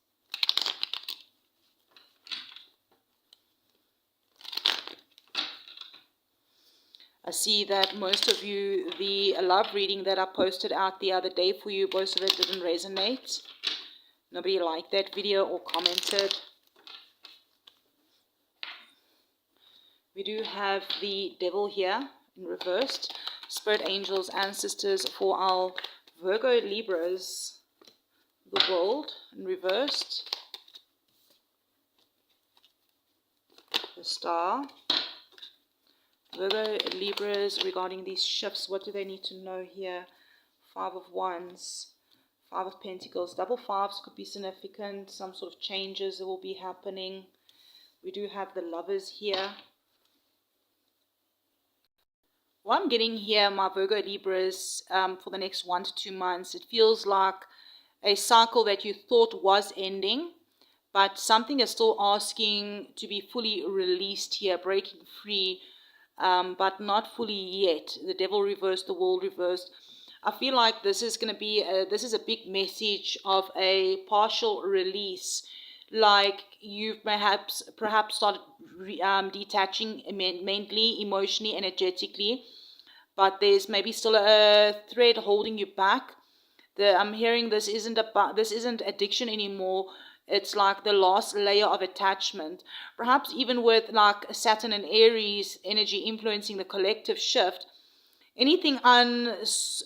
S1: I see that most of you, the love reading that I posted out the other day for you, most of it didn't resonate. Nobody liked that video or commented. We do have the Devil here in reversed. Spirit angels, ancestors for our Virgo Libras. The World in reversed. The Star. Virgo Libras, regarding these shifts, what do they need to know here? 5 of Wands. 5 of Pentacles. Double fives could be significant. Some sort of changes that will be happening. We do have the Lovers here. What I'm getting here, my Virgo Libras, for the next 1 to 2 months, it feels like a cycle that you thought was ending, but something is still asking to be fully released here, breaking free, but not fully yet. The Devil reversed, the World reversed. I feel like this is going to be, this is a big message of a partial release. Like you've perhaps started detaching mentally, emotionally, energetically, but there's maybe still a thread holding you back. I'm hearing this isn't addiction anymore. It's like the last layer of attachment. Perhaps even with like Saturn and Aries energy influencing the collective shift, anything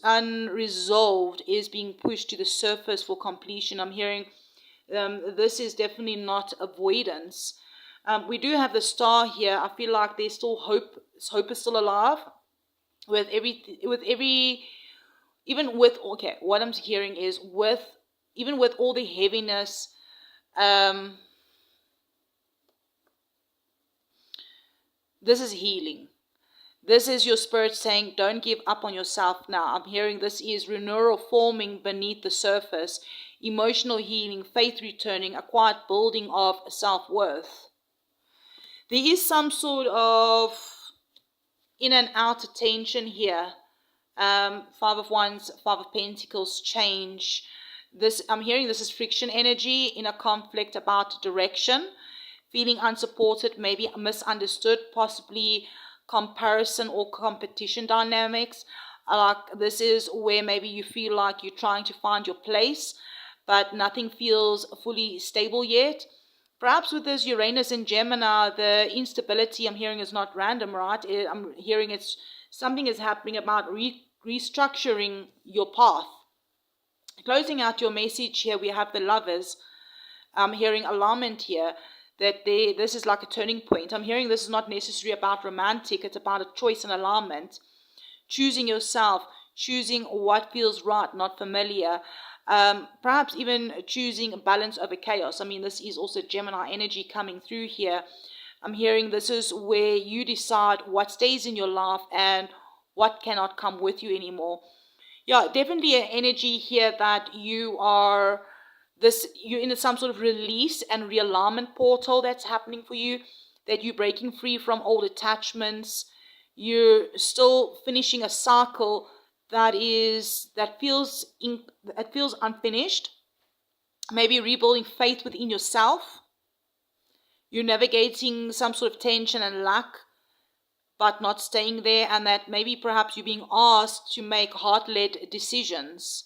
S1: unresolved is being pushed to the surface for completion. I'm hearing this is definitely not avoidance. We do have the star here. I feel like there's still hope. Hope is still alive. What I'm hearing is even with all the heaviness, this is healing. This is your spirit saying, don't give up on yourself now. I'm hearing this is renewal forming beneath the surface, emotional healing, faith returning, a quiet building of self-worth. There is some sort of in and out attention here. Five of Wands, Five of Pentacles, change. I'm hearing this is friction energy in a conflict about direction, feeling unsupported, maybe misunderstood, possibly comparison or competition dynamics. This is where maybe you feel like you're trying to find your place, but nothing feels fully stable yet. Perhaps with this Uranus and Gemini, the instability I'm hearing is not random, right? I'm hearing something is happening about restructuring your path. Closing out your message here, we have the Lovers. I'm hearing alignment here, that this is like a turning point. I'm hearing this is not necessarily about romantic, it's about a choice and alignment. Choosing yourself, choosing what feels right, not familiar. Perhaps even choosing balance over chaos. I mean, this is also Gemini energy coming through here. I'm hearing this is where you decide what stays in your life and what cannot come with you anymore. Yeah, definitely an energy here that you're in some sort of release and realignment portal that's happening for you, that you're breaking free from old attachments. You're still finishing a cycle that feels unfinished. Maybe rebuilding faith within yourself. You're navigating some sort of tension and lack, but not staying there, and that maybe perhaps you're being asked to make heart-led decisions.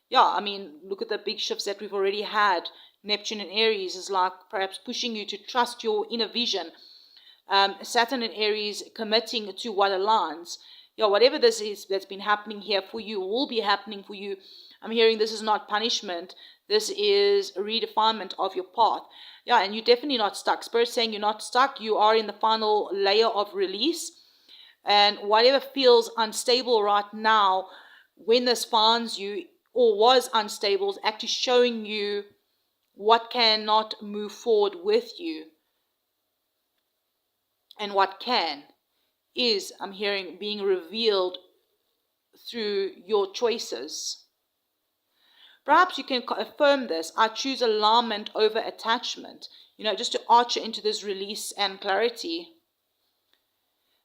S1: Yeah, I mean, look at the big shifts that we've already had. Neptune and Aries is like perhaps pushing you to trust your inner vision. Saturn and Aries committing to what aligns. Yeah, whatever this is that's been happening here for you will be happening for you. I'm hearing this is not punishment. This is a redefinement of your path. Yeah, and you're definitely not stuck. Spirit's saying you're not stuck. You are in the final layer of release. And whatever feels unstable right now, when this finds you or was unstable, is actually showing you what cannot move forward with you. And what can is, I'm hearing, being revealed through your choices. Perhaps you can affirm this. I choose alignment over attachment. Just to usher into this release and clarity.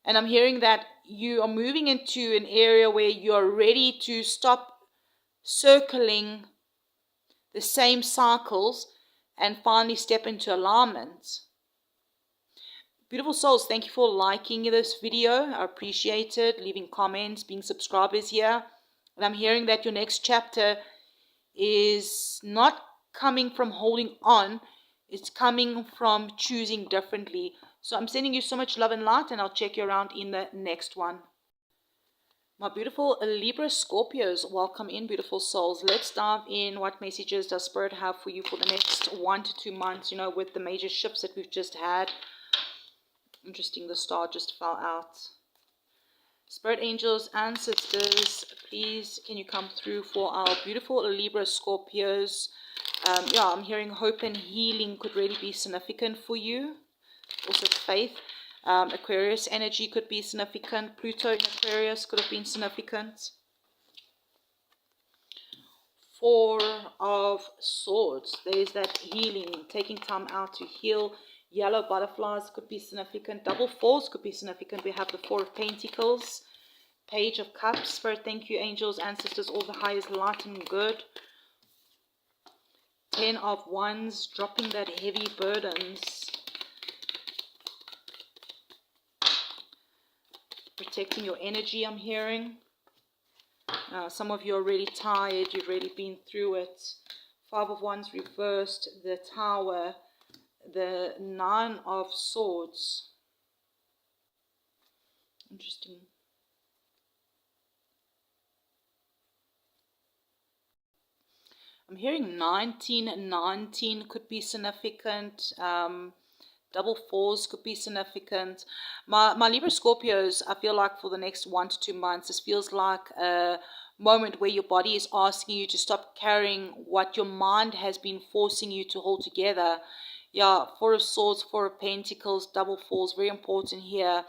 S1: And I'm hearing that you are moving into an area where you're ready to stop circling the same cycles and finally step into alignment. Beautiful souls, thank you for liking this video. I appreciate it. Leaving comments, being subscribers here. And I'm hearing that your next chapter is not coming from holding on. It's coming from choosing differently. So I'm sending you so much love and light, and I'll check you around in the next one. My beautiful Libra Scorpios, welcome in, beautiful souls. Let's dive in. What messages does Spirit have for you for the next 1 to 2 months, with the major shifts that we've just had? Interesting, the star just fell out. Spirit angels, ancestors, please can you come through for our beautiful Libra Scorpios? I'm hearing hope and healing could really be significant for you. Also faith. Aquarius energy could be significant. Pluto in Aquarius could have been significant. Four of Swords. There's that healing, taking time out to heal. Yellow butterflies could be significant. Double fours could be significant. We have the Four of Pentacles. Page of Cups. Spirit, thank you, angels, ancestors, all the highest light and good. 10 of Wands, dropping that heavy burdens. Protecting your energy, I'm hearing. Some of you are really tired. You've really been through it. 5 of Wands reversed. The Tower. The 9 of Swords. Interesting. I'm hearing 19 could be significant. Double fours could be significant. My Libra Scorpios, I feel like for the next 1 to 2 months, this feels like a moment where your body is asking you to stop carrying what your mind has been forcing you to hold together. Yeah, Four of Swords, Four of Pentacles, double fours, very important here.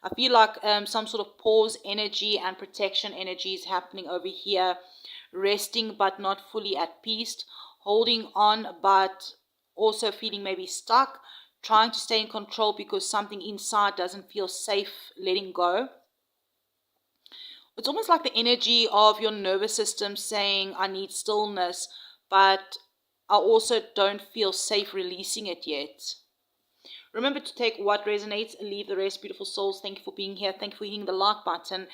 S1: I feel like some sort of pause energy and protection energy is happening over here. Resting but not fully at peace. Holding on but also feeling maybe stuck. Trying to stay in control because something inside doesn't feel safe letting go. It's almost like the energy of your nervous system saying, I need stillness, but I also don't feel safe releasing it yet. Remember to take what resonates and leave the rest, beautiful souls. Thank you for being here. Thank you for hitting the like button.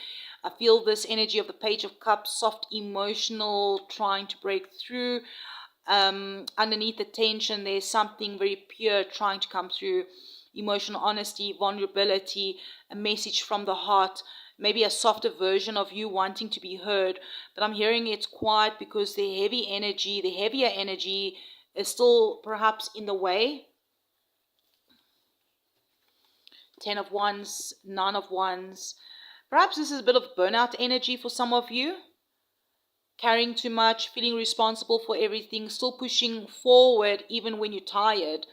S1: I feel this energy of the Page of Cups, soft, emotional, trying to break through. Underneath the tension, there's something very pure trying to come through. Emotional honesty, vulnerability, a message from the heart, maybe a softer version of you wanting to be heard. But I'm hearing it's quiet because the heavier energy is still perhaps in the way. 10 of Wands, 9 of Wands. Perhaps this is a bit of burnout energy for some of you. Carrying too much, feeling responsible for everything, still pushing forward even when you're tired.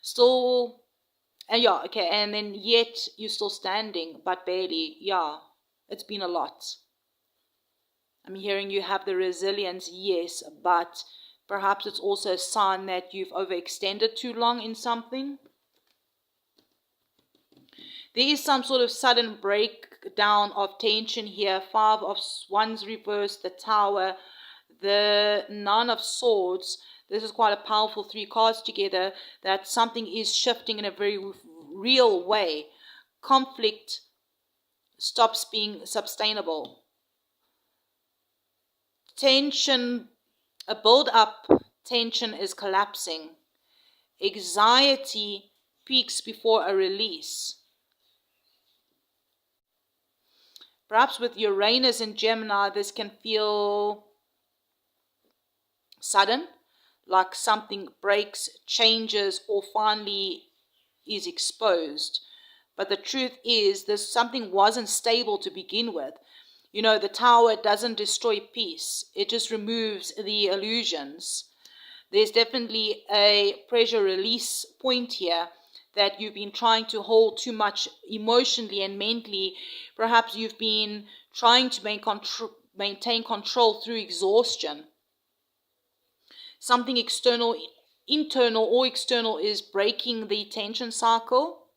S1: Still, and yeah, okay, and then yet you're still standing, but barely. Yeah, it's been a lot. I'm hearing you have the resilience, yes, but perhaps it's also a sign that you've overextended too long in something. There is some sort of sudden breakdown of tension here. 5 of Wands reversed, the Tower, the 9 of Swords. This is quite a powerful 3 cards together, that something is shifting in a very real way. Conflict stops being sustainable. Tension, a build-up tension is collapsing. Anxiety peaks before a release. Perhaps with Uranus and Gemini, this can feel sudden, like something breaks, changes, or finally is exposed. But the truth is, something wasn't stable to begin with. You know, the Tower doesn't destroy peace. It just removes the illusions. There's definitely a pressure release point here, that you've been trying to hold too much emotionally and mentally. Perhaps you've been trying to maintain control through exhaustion. Something external, internal or external, is breaking the tension cycle.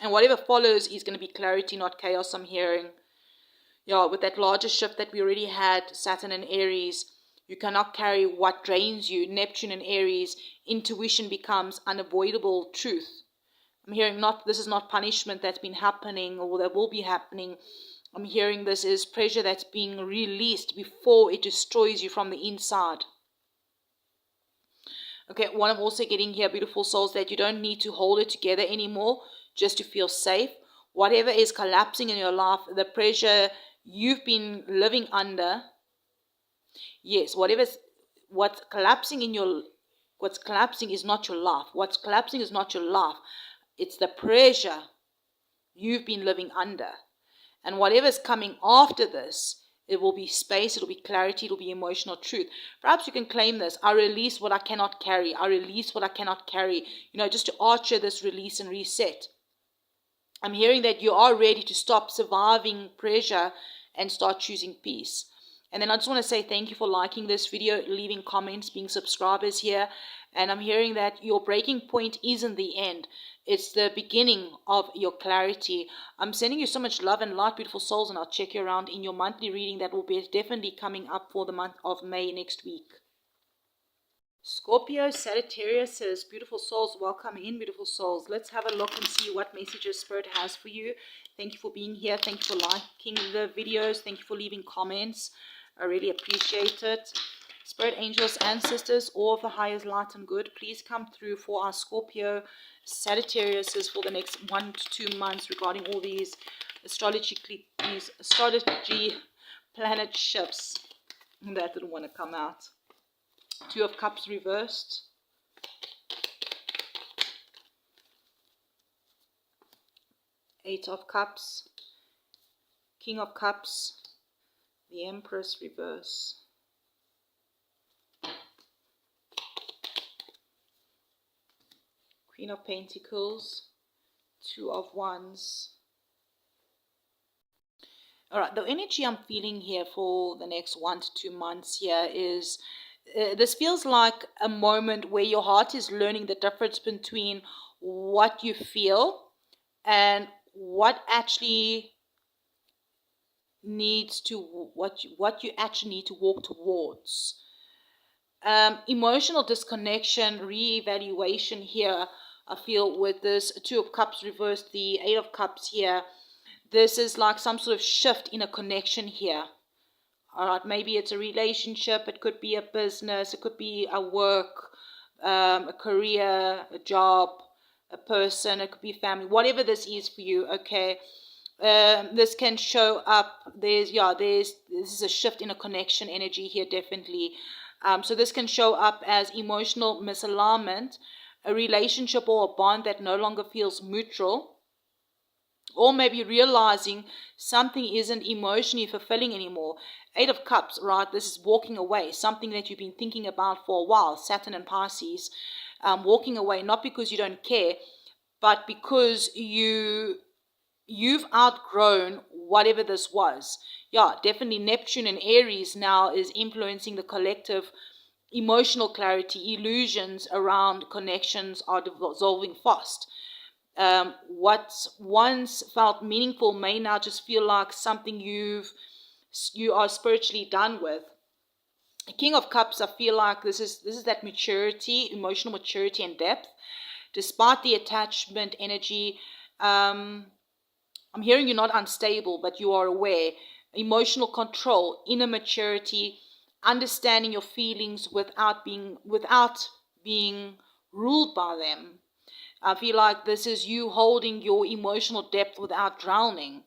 S1: And whatever follows is going to be clarity, not chaos, I'm hearing. Yeah, with that larger shift that we already had, Saturn and Aries, you cannot carry what drains you. Neptune and Aries, intuition becomes unavoidable truth. I'm hearing this is not punishment that's been happening or that will be happening. I'm hearing this is pressure that's being released before it destroys you from the inside. Okay, what I'm also getting here, beautiful souls, that you don't need to hold it together anymore just to feel safe. Whatever is collapsing in your life, the pressure you've been living under, yes, what's collapsing is not your life. What's collapsing is not your life. It's the pressure you've been living under. And whatever's coming after this, it will be space, it'll be clarity, it'll be emotional truth. Perhaps you can claim this: I release what I cannot carry. I release what I cannot carry. You know, just to archer this release and reset. I'm hearing that you are ready to stop surviving pressure and start choosing peace. And then I just want to say thank you for liking this video, leaving comments, being subscribers here. And I'm hearing that your breaking point isn't the end. It's the beginning of your clarity. I'm sending you so much love and light, beautiful souls, and I'll check you around in your monthly reading that will be definitely coming up for the month of May next week. Scorpio, Sagittarius, beautiful souls, welcome in, beautiful souls. Let's have a look and see what messages Spirit has for you. Thank you for being here. Thank you for liking the videos. Thank you for leaving comments. I really appreciate it. Spirit, angels, ancestors, all of the highest light and good, please come through for our Scorpio, Sagittarius for the next 1 to 2 months regarding all these astrology planet shifts. That didn't want to come out. 2 of Cups reversed. Eight of Cups, King of Cups, the Empress reverse. Queen of Pentacles, Two of Wands. All right, the energy I'm feeling here for the next 1 to 2 months here is, this feels like a moment where your heart is learning the difference between what you feel and what actually needs to, what you actually need to walk towards. Emotional disconnection, re-evaluation here, I feel, with this Two of Cups reversed, the Eight of Cups here. This is like some sort of shift in a connection here. All right, maybe it's a relationship, it could be a business, it could be a work, a career, a job, a person, it could be family, whatever this is for you, okay? This can show up, this is a shift in a connection energy here, definitely. So this can show up as emotional misalignment, a relationship or a bond that no longer feels mutual, or maybe realizing something isn't emotionally fulfilling anymore. Eight of Cups, right? This is walking away, something that you've been thinking about for a while, Saturn and Pisces. Walking away, not because you don't care, but because you've outgrown whatever this was. Yeah, definitely Neptune and Aries now is influencing the collective emotional clarity. Illusions around connections are dissolving fast. What once felt meaningful may now just feel like something you are spiritually done with. King of Cups, I feel like this is that maturity, emotional maturity and depth. Despite the attachment energy, I'm hearing you're not unstable, but you are aware. Emotional control, inner maturity, understanding your feelings without being ruled by them. I feel like this is you holding your emotional depth without drowning.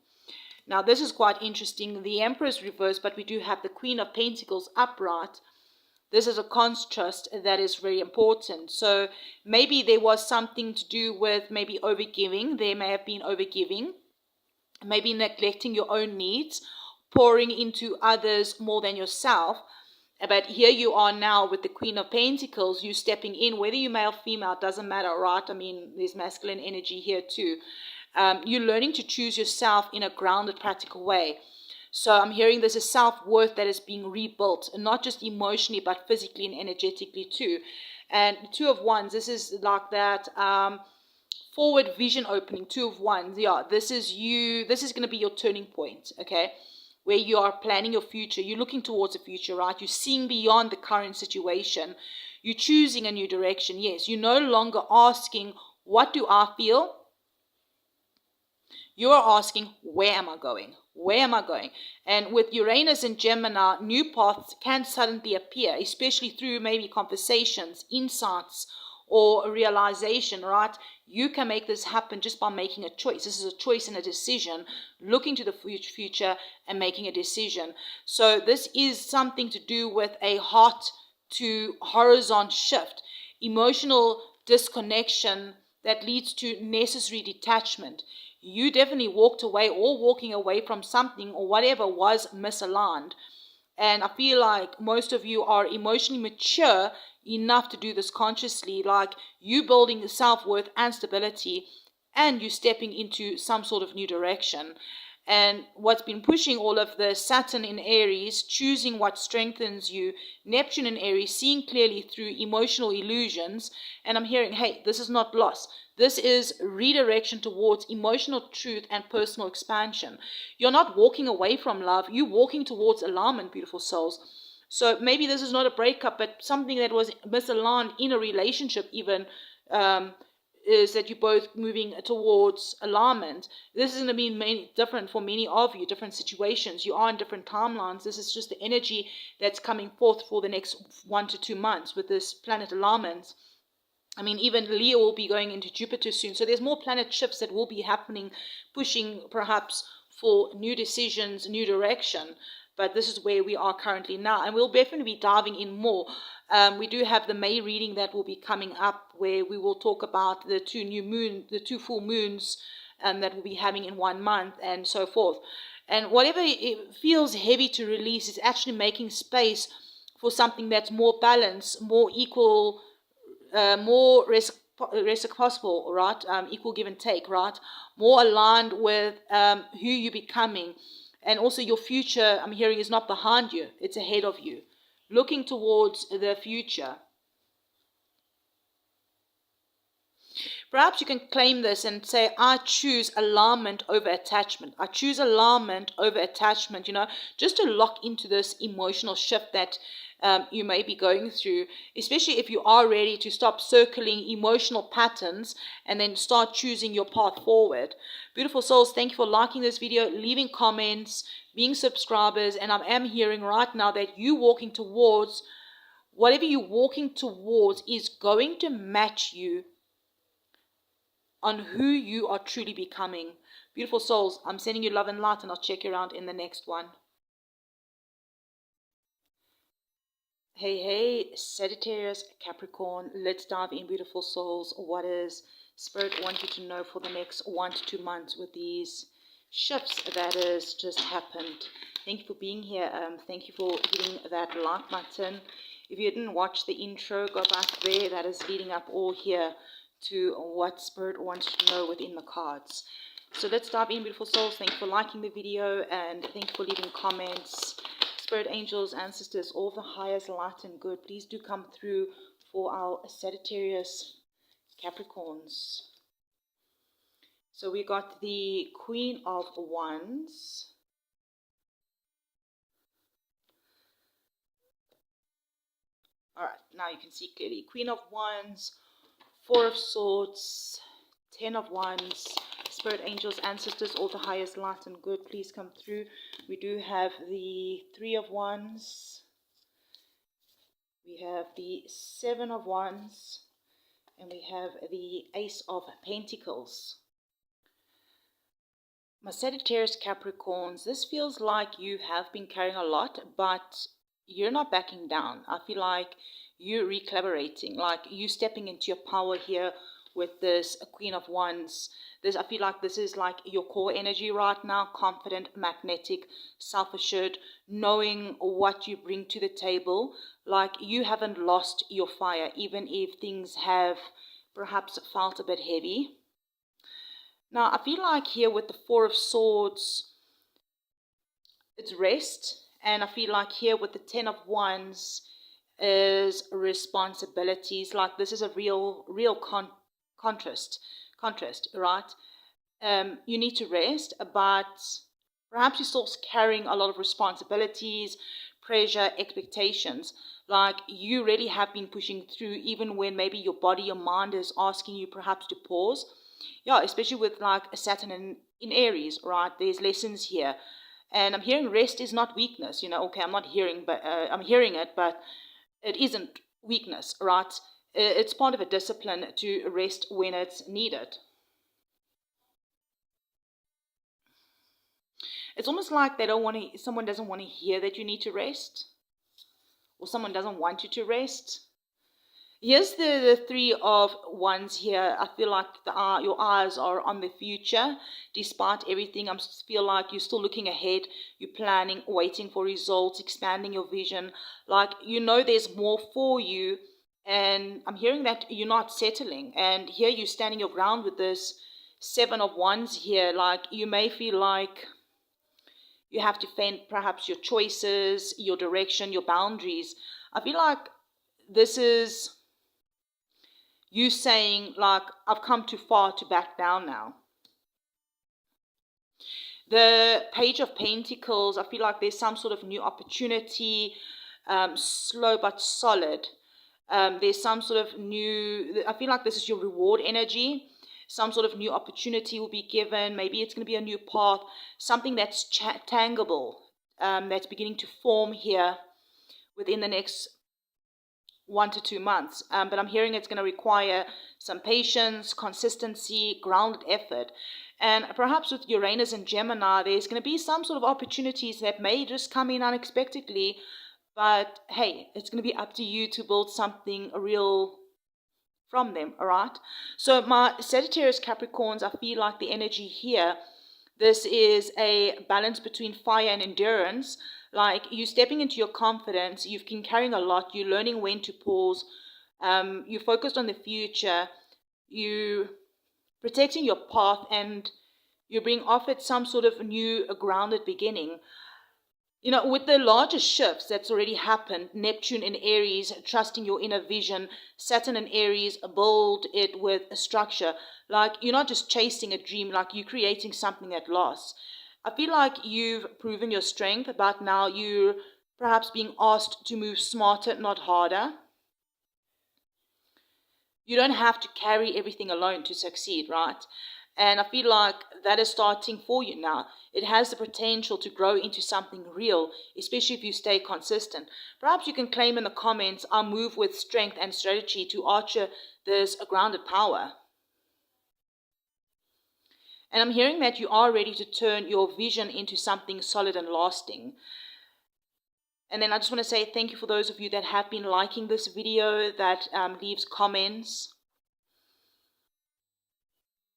S1: Now, this is quite interesting. The Empress reversed, but we do have the Queen of Pentacles upright. This is a contrast that is very important. So maybe there was something to do with maybe overgiving. There may have been overgiving, maybe neglecting your own needs, pouring into others more than yourself. But here you are now with the Queen of Pentacles, you stepping in, whether you're male, female, doesn't matter, right? I mean, there's masculine energy here too. You're learning to choose yourself in a grounded, practical way. So I'm hearing there's a self-worth that is being rebuilt, and not just emotionally, but physically and energetically too. And Two of Wands, this is like that forward vision opening. Two of Wands, yeah, this is you. This is going to be your turning point, okay? Where you are planning your future. You're looking towards the future, right? You're seeing beyond the current situation. You're choosing a new direction. Yes, you're no longer asking, what do I feel? You're asking, where am I going? Where am I going? And with Uranus and Gemini, new paths can suddenly appear, especially through maybe conversations, insights, or a realization, right? You can make this happen just by making a choice. This is a choice and a decision, looking to the future and making a decision. So this is something to do with a heart to horizon shift, emotional disconnection that leads to necessary detachment. You definitely walked away or walking away from something or whatever was misaligned. And I feel like most of you are emotionally mature enough to do this consciously, like you building self-worth and stability, and you stepping into some sort of new direction. And what's been pushing all of the Saturn in Aries, choosing what strengthens you, Neptune in Aries, seeing clearly through emotional illusions. And I'm hearing, hey, this is not loss. This is redirection towards emotional truth and personal expansion. You're not walking away from love. You're walking towards alignment, beautiful souls. So maybe this is not a breakup, but something that was misaligned in a relationship even, is that you're both moving towards alignment. This is going to be different for many of you, different situations. You are in different timelines. This is just the energy that's coming forth for the next 1 to 2 months with this planet alignment. I mean, even Leo will be going into Jupiter soon. So there's more planet shifts that will be happening, pushing perhaps for new decisions, new direction. But this is where we are currently now. And we'll definitely be diving in more. We do have the May reading that will be coming up, where we will talk about the two full moons that we'll be having in 1 month and so forth. And whatever it feels heavy to release is actually making space for something that's more balanced, more equal, more reciprocal, right? Equal give and take, right? More aligned with who you're becoming. And also your future, I'm hearing, is not behind you, it's ahead of you. Looking towards the future. Perhaps you can claim this and say, I choose alignment over attachment. I choose alignment over attachment, just to lock into this emotional shift that you may be going through, especially if you are ready to stop circling emotional patterns and then start choosing your path forward. Beautiful souls, thank you for liking this video, leaving comments, being subscribers, and I am hearing right now that you walking towards, whatever you're walking towards is going to match you on who you are truly becoming. Beautiful souls, I'm sending you love and light, and I'll check you around in the next one. Hey, Sagittarius, Capricorn, let's dive in, beautiful souls. What is Spirit want you to know for the next 1 to 2 months with these shifts that has just happened? Thank you for being here. Thank you for hitting that like button. If you didn't watch the intro, go back there. That is leading up all here to what Spirit wants you to know within the cards. So let's dive in, beautiful souls. Thank you for liking the video, and thank you for leaving comments. Spirit, angels, ancestors, all the highest light and good, please do come through for our Sagittarius Capricorns. So we got the Queen of Wands. All right, now you can see clearly. Queen of Wands, 4 of Swords, 10 of Wands. Spirit, angels, ancestors, all the highest light and good, please come through. We do have the 3 of Wands. We have the 7 of Wands. And we have the Ace of Pentacles. My Sagittarius Capricorns, this feels like you have been carrying a lot, but you're not backing down. I feel like you're recollaborating, like you stepping into your power here with this Queen of Wands. I feel like this is like your core energy right now, confident, magnetic, self-assured, knowing what you bring to the table. Like you haven't lost your fire, even if things have perhaps felt a bit heavy. Now, I feel like here with the 4 of Swords, it's rest. And I feel like here with the 10 of Wands is responsibilities. Like this is a real contrast, right? You need to rest, but perhaps you're still carrying a lot of responsibilities, pressure, expectations. Like you really have been pushing through, even when maybe your body, your mind is asking you perhaps to pause. Yeah, especially with like a Saturn in Aries, right? There's lessons here. And I'm hearing rest is not weakness, okay, I'm not hearing, but I'm hearing it, but it isn't weakness, right? It's part of a discipline to rest when it's needed. It's almost like someone doesn't want to hear that you need to rest, or someone doesn't want you to rest. Here's the 3 of Wands here. I feel like your eyes are on the future. Despite everything, I feel like you're still looking ahead. You're planning, waiting for results, expanding your vision. Like, there's more for you. And I'm hearing that you're not settling. And here you're standing your ground with this 7 of Wands here. Like, you may feel like you have to fend perhaps your choices, your direction, your boundaries. I feel like this is you saying, like, I've come too far to back down now. The Page of Pentacles, I feel like there's some sort of new opportunity, slow but solid. There's some sort of I feel like this is your reward energy. Some sort of new opportunity will be given. Maybe it's going to be a new path, something that's tangible, that's beginning to form here within the next 1 to 2 months. But I'm hearing it's going to require some patience, consistency, grounded effort. And perhaps with Uranus and Gemini, there's going to be some sort of opportunities that may just come in unexpectedly. But hey, it's going to be up to you to build something real from them, all right? So my Sagittarius Capricorns, I feel like the energy here, this is a balance between fire and endurance. Like you're stepping into your confidence, you've been carrying a lot, you're learning when to pause, you're focused on the future, you protecting your path, and you're being offered some sort of new grounded beginning. You know, with the larger shifts that's already happened, Neptune in Aries, trusting your inner vision, Saturn in Aries, build it with a structure. Like you're not just chasing a dream, like you're creating something at loss. I feel like you've proven your strength, but now you're perhaps being asked to move smarter, not harder. You don't have to carry everything alone to succeed, right? And I feel like that is starting for you now. It has the potential to grow into something real, especially if you stay consistent. Perhaps you can claim in the comments, I'll move with strength and strategy to usher this grounded power. And I'm hearing that you are ready to turn your vision into something solid and lasting. And then I just want to say thank you for those of you that have been liking this video, that leaves comments,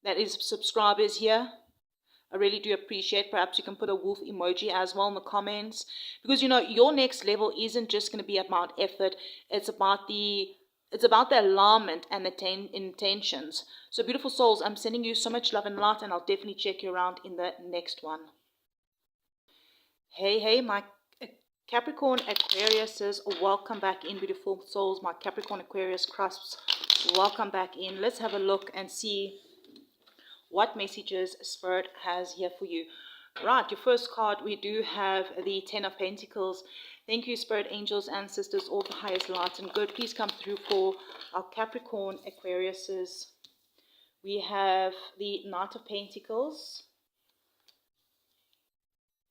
S1: that is subscribers here. I really do appreciate. Perhaps you can put a wolf emoji as well in the comments. Because, you know, your next level isn't just going to be about effort. It's about the alignment and the intentions. So, beautiful souls, I'm sending you so much love and light, and I'll definitely check you around in the next one. Hey, my Capricorn Aquariuses, welcome back in, beautiful souls. My Capricorn Aquarius Cusps, welcome back in. Let's have a look and see what messages Spirit has here for you. Right, your first card, we do have the Ten of Pentacles. Thank you, Spirit, angels, ancestors, all the highest light and good. Please come through for our Capricorn Aquariuses. We have the Knight of Pentacles,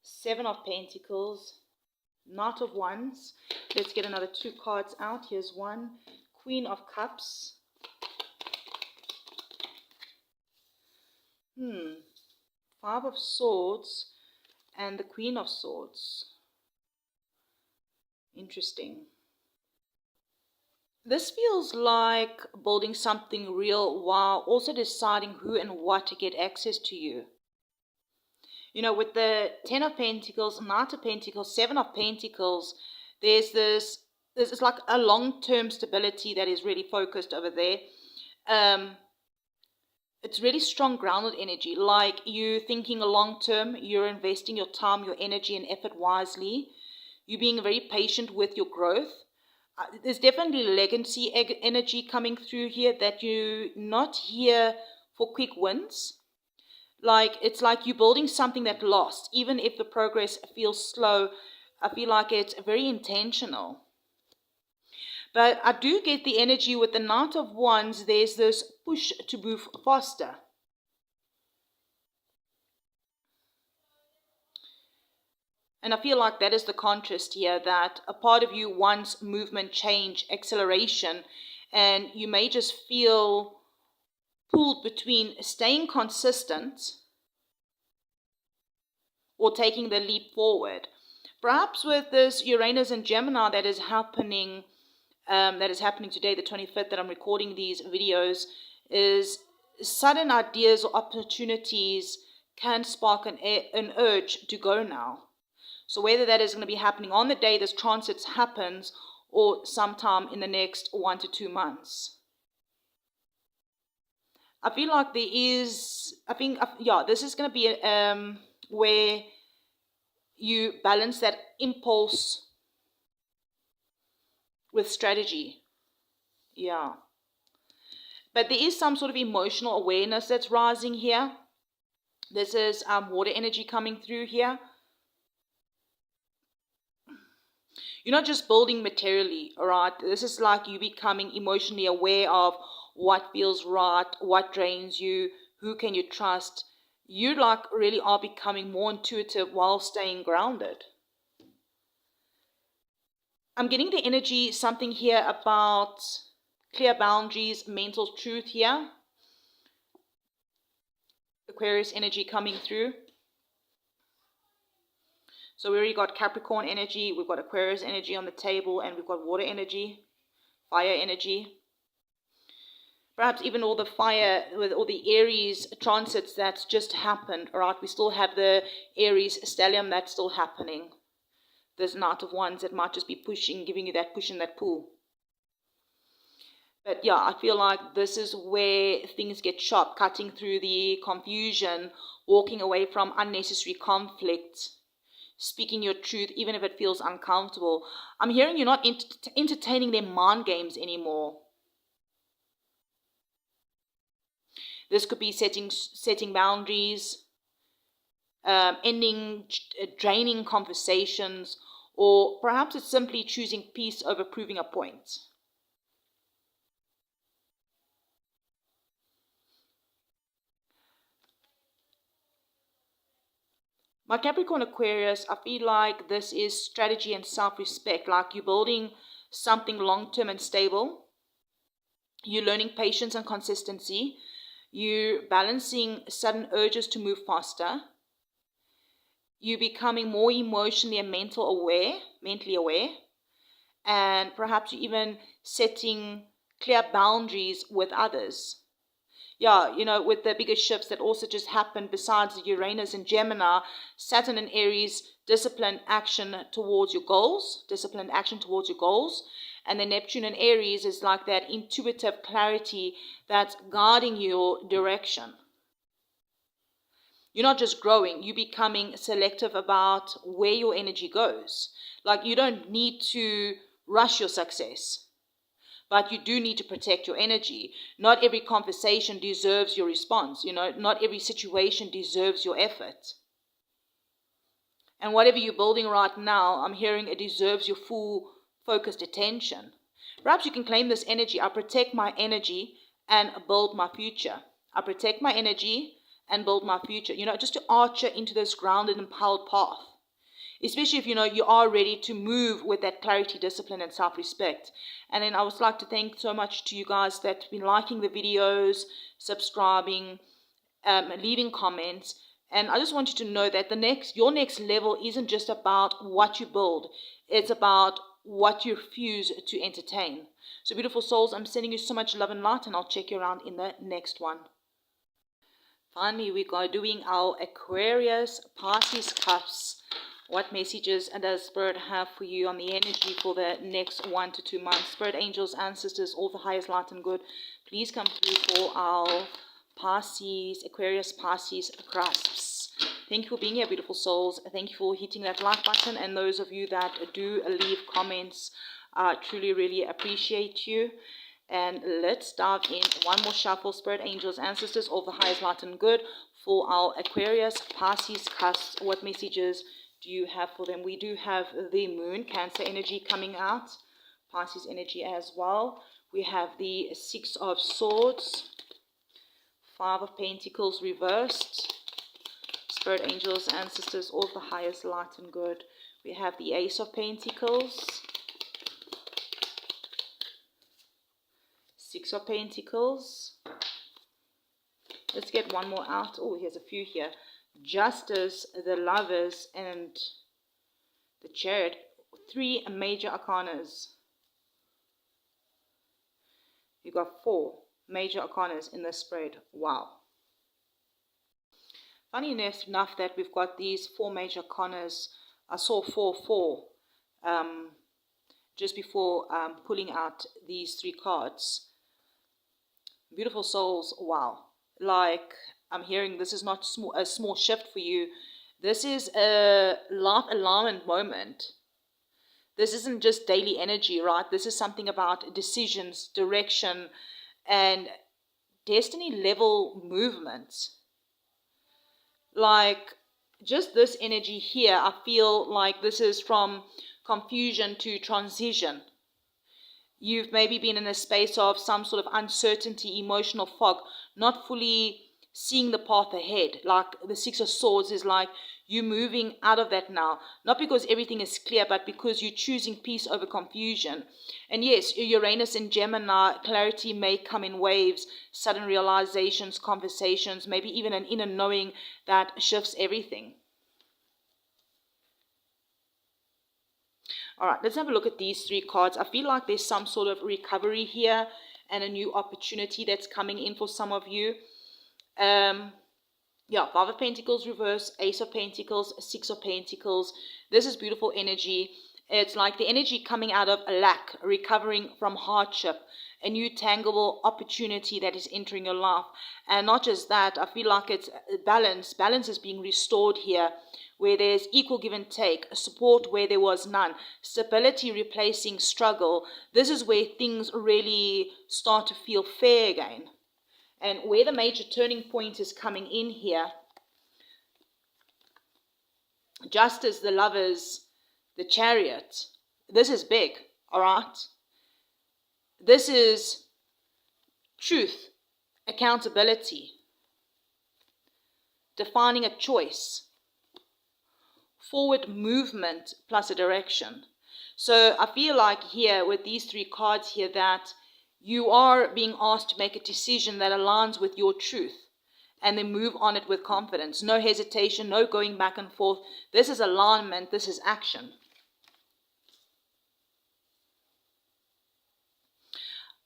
S1: Seven of Pentacles, Knight of Wands. Let's get another two cards out. Here's one. Queen of Cups. Five of Swords and the Queen of Swords. Interesting. This feels like building something real while also deciding who and what to get access to you. You know, with the Ten of Pentacles, Knight of Pentacles, Seven of Pentacles, there's like a long-term stability that is really focused over there. It's really strong, grounded energy, like you thinking long-term, you're investing your time, your energy, and effort wisely. You're being very patient with your growth. There's definitely legacy energy coming through here, that you're not here for quick wins. Like, it's like you're building something that lost. Even if the progress feels slow, I feel like it's very intentional. But I do get the energy with the Knight of Wands, there's this push to move faster. And I feel like that is the contrast here, that a part of you wants movement, change, acceleration, and you may just feel pulled between staying consistent or taking the leap forward. Perhaps with this Uranus and Gemini that is happening today, the 25th, that I'm recording these videos, is sudden ideas or opportunities can spark an urge to go now. So whether that is going to be happening on the day this transit happens or sometime in the next 1 to 2 months. I feel like this is going to be where you balance that impulse with strategy. Yeah. But there is some sort of emotional awareness that's rising here. This is water energy coming through here. You're not just building materially, all right? This is like you becoming emotionally aware of what feels right, what drains you, who can you trust. You like really are becoming more intuitive while staying grounded. I'm getting the energy, something here about clear boundaries, mental truth here. Aquarius energy coming through. So we already got Capricorn energy, we've got Aquarius energy on the table, and we've got water energy, fire energy. perhaps even all the fire with all the Aries transits that's just happened. All right, we still have the Aries stellium that's still happening. This Knight of Wands that might just be pushing, giving you that push and that pull. But yeah, I feel like this is where things get sharp, cutting through the confusion, walking away from unnecessary conflict, speaking your truth, even if it feels uncomfortable. I'm hearing you're not entertaining their mind games anymore. This could be setting boundaries, ending draining conversations, or perhaps it's simply choosing peace over proving a point. My Capricorn Aquarius, I feel like this is strategy and self-respect, like you're building something long-term and stable. You're learning patience and consistency. You're balancing sudden urges to move faster. You're becoming more emotionally and mentally aware. And perhaps you're even setting clear boundaries with others. Yeah, with the bigger shifts that also just happened, besides Uranus and Gemini, Saturn and Aries, disciplined action towards your goals, And then Neptune and Aries is like that intuitive clarity that's guiding your direction. You're not just growing, you're becoming selective about where your energy goes. Like you don't need to rush your success. But you do need to protect your energy. Not every conversation deserves your response. Not every situation deserves your effort. And whatever you're building right now, I'm hearing it deserves your full focused attention. Perhaps you can claim this energy. I protect my energy and build my future. I protect my energy and build my future. Just to archer into this grounded, empowered path. Especially if you are ready to move with that clarity, discipline, and self-respect. And then I would like to thank so much to you guys that have been liking the videos, subscribing, leaving comments. And I just want you to know that your next level isn't just about what you build. It's about what you refuse to entertain. So beautiful souls, I'm sending you so much love and light, and I'll check you around in the next one. Finally, we are doing our Aquarius, Pisces, Cusp. What messages does Spirit have for you on the energy for the next 1 to 2 months? Spirit, angels, ancestors, all the highest light and good, please come through for our Pisces, Aquarius, Pisces, Cusps. Thank you for being here, beautiful souls. Thank you for hitting that like button. And those of you that do leave comments, truly, really appreciate you. And let's dive in. One more shuffle. Spirit, angels, ancestors, all the highest light and good for our Aquarius, Pisces, Cusp. What messages do you have for them? We do have the moon, Cancer energy coming out, Pisces energy as well. We have the 6 of Swords, 5 of Pentacles reversed. Spirit, angels, ancestors, all the highest light and good. We have the Ace of Pentacles, 6 of Pentacles. Let's get one more out. Oh, here's a few here. Justice, the Lovers, and the Chariot. 3 major arcanas. You got 4 major arcanas in this spread. Wow. Funny enough that we've got these 4 major arcanas. I saw 4 just before pulling out these 3 cards. Beautiful souls. Wow. Like, I'm hearing this is not a small shift for you. This is a life alignment moment. This isn't just daily energy, right? This is something about decisions, direction, and destiny level movements. Like, just this energy here, I feel like this is from confusion to transition. You've maybe been in a space of some sort of uncertainty, emotional fog, not fully seeing the path ahead. Like the 6 of Swords is like you moving out of that now. Not because everything is clear, but because you're choosing peace over confusion. And yes, Uranus and Gemini, clarity may come in waves, sudden realizations, conversations, maybe even an inner knowing that shifts everything. All right, let's have a look at these 3 cards. I feel like there's some sort of recovery here. and a new opportunity that's coming in for some of you. Yeah, Five of Pentacles reverse, Ace of Pentacles, Six of Pentacles. This is beautiful energy. It's like the energy coming out of a lack, recovering from hardship, a new tangible opportunity that is entering your life. And not just that, I feel like it's balance. Balance is being restored here, where there's equal give and take, support where there was none, stability replacing struggle. This is where things really start to feel fair again. And where the major turning point is coming in here, just as the Lovers, the Chariot, this is big, all right? This is truth, accountability, defining a choice, forward movement plus a direction. So I feel like here with these three cards here that you are being asked to make a decision that aligns with your truth and then move on it with confidence. No hesitation, no going back and forth. This is alignment, this is action.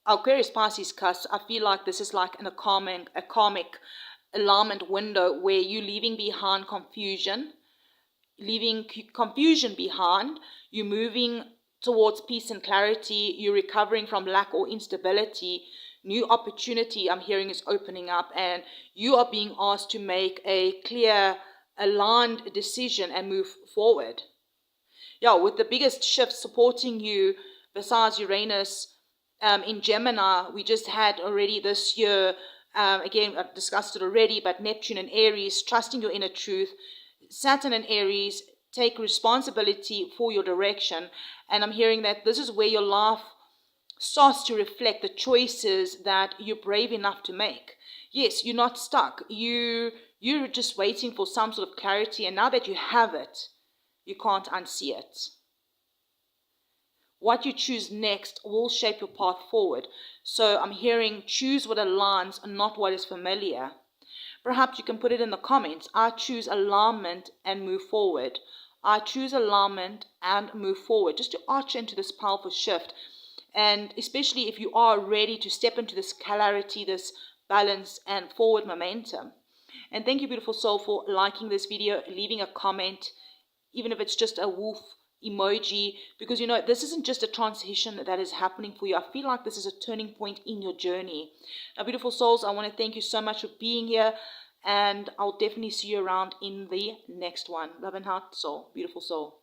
S1: Aquarius, Pisces, Cusp, I feel like this is like a karmic alignment window where you're leaving behind confusion, behind, you're moving towards peace and clarity, you're recovering from lack or instability, new opportunity I'm hearing is opening up, and you are being asked to make a clear, aligned decision and move forward. Yeah, with the biggest shift supporting you, besides Uranus in Gemini, we just had already this year, again, I've discussed it already, but Neptune and Aries, trusting your inner truth, Saturn and Aries, take responsibility for your direction. And I'm hearing that this is where your life starts to reflect the choices that you're brave enough to make. Yes, you're not stuck. You're just waiting for some sort of clarity. And now that you have it, you can't unsee it. What you choose next will shape your path forward. So I'm hearing choose what aligns and not what is familiar. Perhaps you can put it in the comments. I choose alignment and move forward. I choose alignment and move forward. Just to usher into this powerful shift. And especially if you are ready to step into this clarity, this balance and forward momentum. And thank you, beautiful soul, for liking this video, leaving a comment, even if it's just a wolf emoji, because you know this isn't just a transition that is happening for you. I feel like this is a turning point in your journey. Now, beautiful souls, I want to thank you so much for being here, and I'll definitely see you around in the next one. Love and heart, soul, beautiful soul.